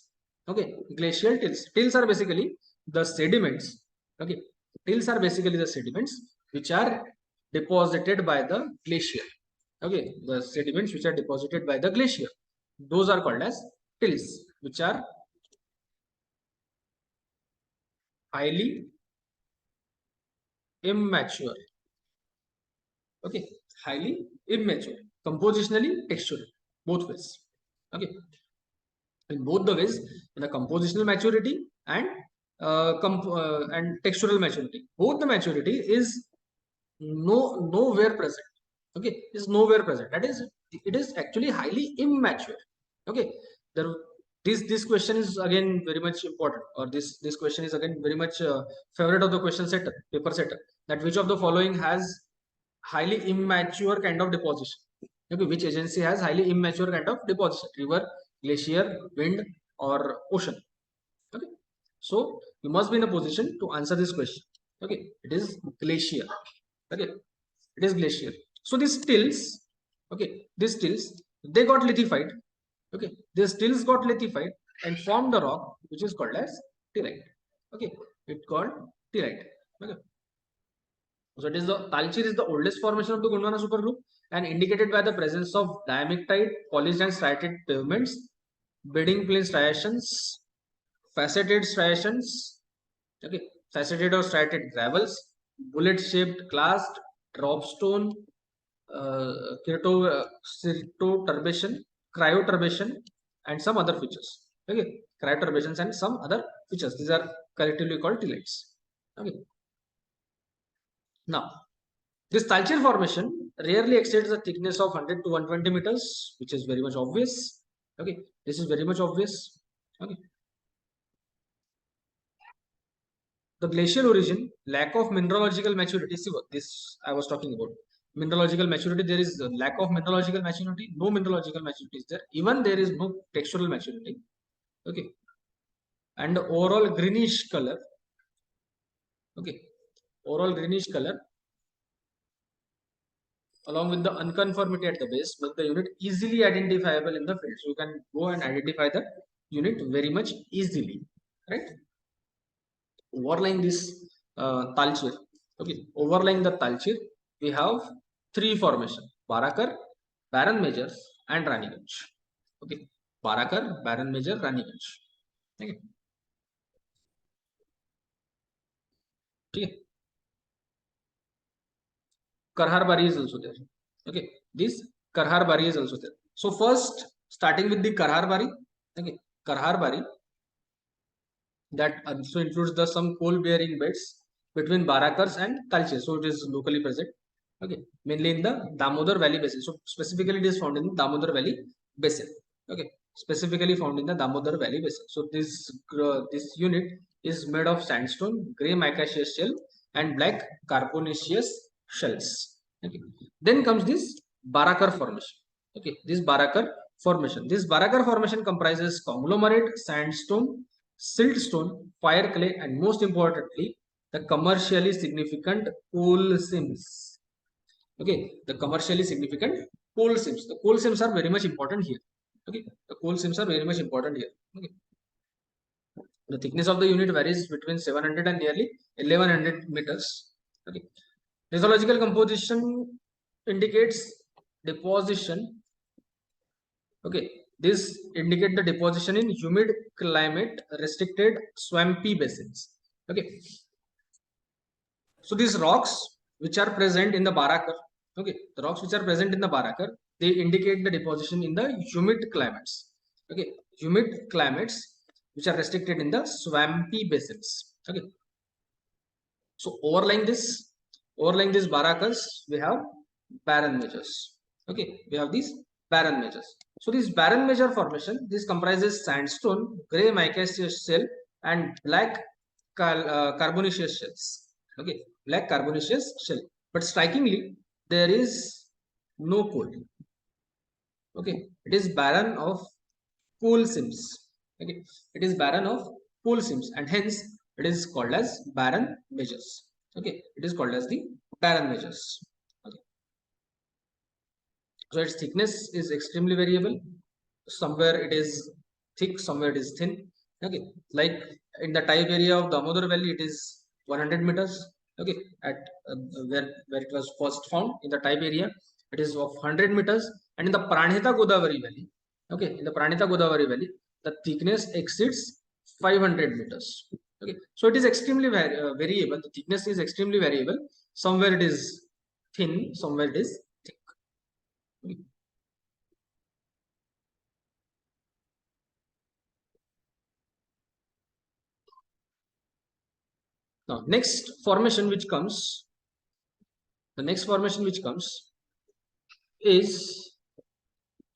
Okay, glacial tills. Tills are basically the sediments. Okay, tills are basically the sediments which are deposited by the glacier. Okay, the sediments which are deposited by the glacier, those are called as tills, which are highly immature. Okay, highly immature, compositionally textural, both ways. Okay, in both the ways, in the compositional maturity and and textural maturity, both the maturity is nowhere present. Okay, is nowhere present, that is, it is actually highly immature. Okay, there, this question is again very much important, or this question is again very much favorite of the question setter, paper setter, that which of the following has highly immature kind of deposition. Okay, which agency has highly immature kind of deposition, river, glacier, wind, or ocean. Okay, so you must be in a position to answer this question. Okay, it is glacier. Okay, it is glacier. So these stills, okay, these stills, they got lithified. Okay, these stills got lithified and formed a rock which is called as pyrite. Okay, it's called pyrite. Okay, so it is the Talchir is the oldest formation of the Gondwana supergroup and indicated by the presence of diamictite, polished and striated pavements, bedding plane striations, faceted striations, okay, faceted or striated gravels, bullet shaped clast, dropstone, cryoturbation, cryoturbation, and some other features. Okay, cryoturbations and some other features. These are collectively called tillites. Okay. Now, this Talchir formation rarely exceeds the thickness of 100 to 120 meters, which is very much obvious. Okay, this is very much obvious. Okay. The glacial origin, lack of mineralogical maturity. See what this I was talking about. Mineralogical maturity, there is a lack of mineralogical maturity, no mineralogical maturity is there. Even there is no textural maturity. Okay. And overall greenish color. Okay. Overall greenish color along with the unconformity at the base make the unit easily identifiable in the field. So you can go and identify the unit very much easily. Right. Overlying this Talchir, okay, overlying the Talchir, we have three formations: Barakar, Barren Major, and Raniganj. Okay, Barakar, Barren Major, Raniganj. Okay. Okay. Karhar Bari is also there. Okay, this Karhar Bari is also there. So first, starting with the Karhar Bari. Okay, Karhar Bari, that also includes the some coal bearing beds between Barakars and Talchir. So it is locally present. Okay, mainly in the Damodar Valley basin. So specifically it is found in the Damodar Valley basin. Okay, specifically found in the Damodar Valley basin. So this unit is made of sandstone, grey micaceous shell, and black carbonaceous shells. Okay, then comes this Barakar formation. Okay, this Barakar formation. This Barakar formation comprises conglomerate, sandstone, siltstone, fire clay, and most importantly, the commercially significant coal seams. Okay, the commercially significant coal seams. The coal seams are very much important here. Okay, the coal seams are very much important here. Okay, the thickness of the unit varies between 700 and nearly 1100 meters. Okay, lithological composition indicates deposition. Okay, this indicate the deposition in humid climate restricted swampy basins. Okay, so these rocks which are present in the Barakar, okay, the rocks which are present in the Barakar, they indicate the deposition in the humid climates. Okay, humid climates which are restricted in the swampy basins. Okay, So overlying this barakas, we have barren measures. Okay, we have these barren measures. So this barren measure formation, this comprises sandstone, gray micaceous shell, and black carbonaceous shells. Okay, black carbonaceous shell. But strikingly, there is no coal. Okay, it is barren of coal seams. Okay, it is barren of coal seams, and hence it is called as barren measures. Okay, it is called as the barren measures. Okay. So its thickness is extremely variable. Somewhere it is thick, somewhere it is thin. Okay, like in the type area of Damodar Valley, it is 100 meters. Okay, at where it was first found in the type area, it is of 100 meters, and in the Pranhita Godavari Valley, okay, in the Pranhita Godavari Valley, the thickness exceeds 500 meters. Okay, so it is extremely variable. The thickness is extremely variable. Somewhere it is thin, somewhere it is thick. Okay. Now, the next formation which comes is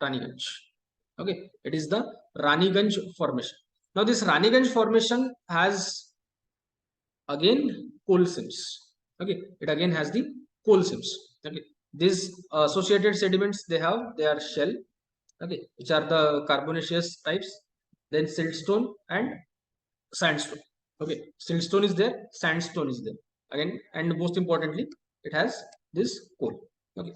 Raniganj. Okay, it is the Raniganj formation. Now, this Raniganj formation has again coal seams. Okay, it again has the coal seams. Okay, these associated sediments they are shell. Okay, which are the carbonaceous types, then siltstone and sandstone. Okay, siltstone is there, sandstone is there again, and most importantly, it has this coal. Okay,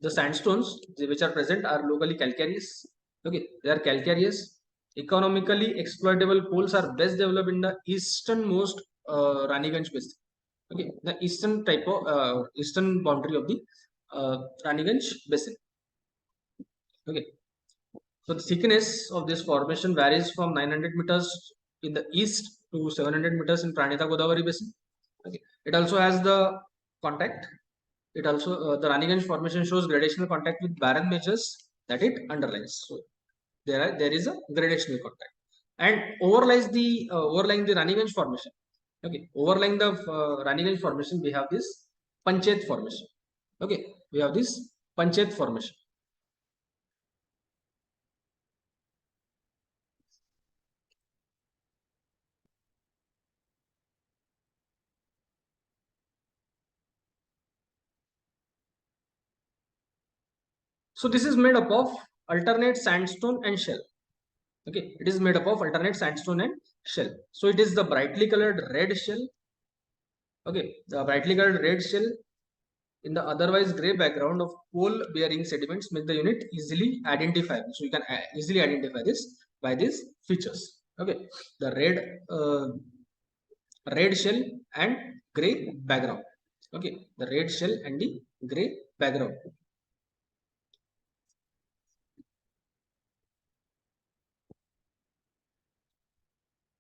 the sandstones which are present are locally calcareous. Okay, they are calcareous. Economically exploitable coals are best developed in the easternmost Raniganj basin. Okay, the eastern boundary of the Raniganj basin. Okay, so the thickness of this formation varies from 900 meters in the east to 700 meters in Pranhita Godavari basin. Okay, it also has the contact. It also the Raniganj formation shows gradational contact with barren measures that it underlies. So there is a gradational contact, and overlying the Raniganj formation. Okay, overlying the Raniganj formation, we have this Panchet formation. Okay, we have this Panchet formation. So this is made up of alternate sandstone and shell. Okay, it is made up of alternate sandstone and shell. So it is the brightly colored red shell. Okay, the brightly colored red shell in the otherwise gray background of coal bearing sediments make the unit easily identifiable. So you can easily identify this by these features. Okay, the red shell and gray background. Okay, the red shell and the gray background.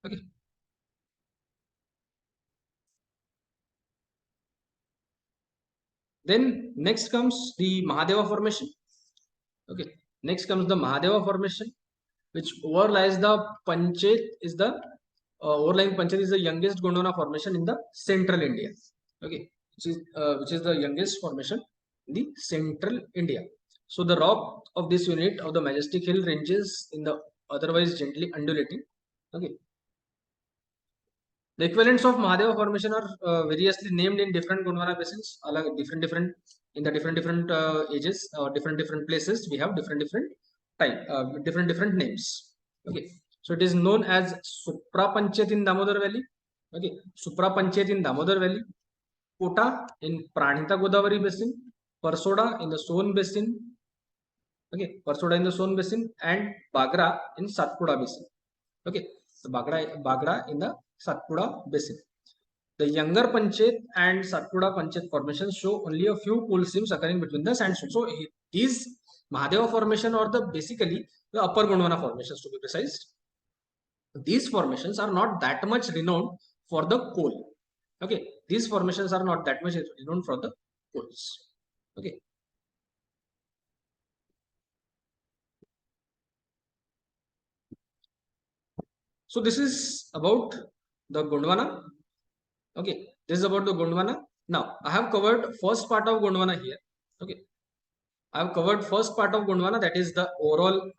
Okay. Then next comes the Mahadeva formation. Okay. Next comes the Mahadeva formation, which overlies the Panchet is the overlying Panchet is the youngest Gondwana formation in the central India. Okay, which is the youngest formation in the central India. So the rock of this unit of the majestic hill ranges in the otherwise gently undulating. Okay. The equivalents of Mahadeva formation are variously named in different Gondwana basins, different in the different ages or different places. We have different type, different names. Okay, so it is known as Supra Panchet in Damodar Valley. Okay, Supra Panchet in Damodar Valley, Kota in Pranhita Godavari basin, Parsoda in the Son basin. Okay, Parsoda in the Son basin, and Bagra in Satpura basin. Okay, so Bagra in the Satpura basin. The younger Panchet and Satpura Panchet formations show only a few coal seams occurring between the sandstone. So these Mahadeva formation or basically the upper Gondwana formations to be precise. These formations are not that much renowned for the coal. Okay, these formations are not that much renowned for the coals. Okay. So this is about the Gondwana. Okay, this is about the Gondwana. Now I have covered first part of Gondwana here. Okay, I have covered first part of Gondwana, that is the overall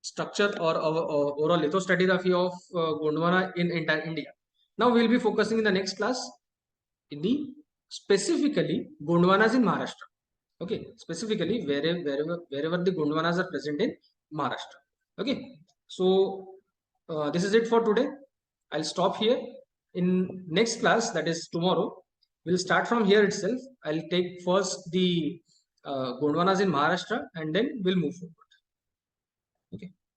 structure or overall lithostratigraphy of Gondwana in entire India. Now we will be focusing in the next class in the specifically Gondwanas in Maharashtra. Okay, specifically wherever the Gondwanas are present in Maharashtra. Okay, so this is it for today. I'll stop here. In next class, that is tomorrow, we'll start from here itself. I'll take first the Gondwanas in Maharashtra and then we'll move forward.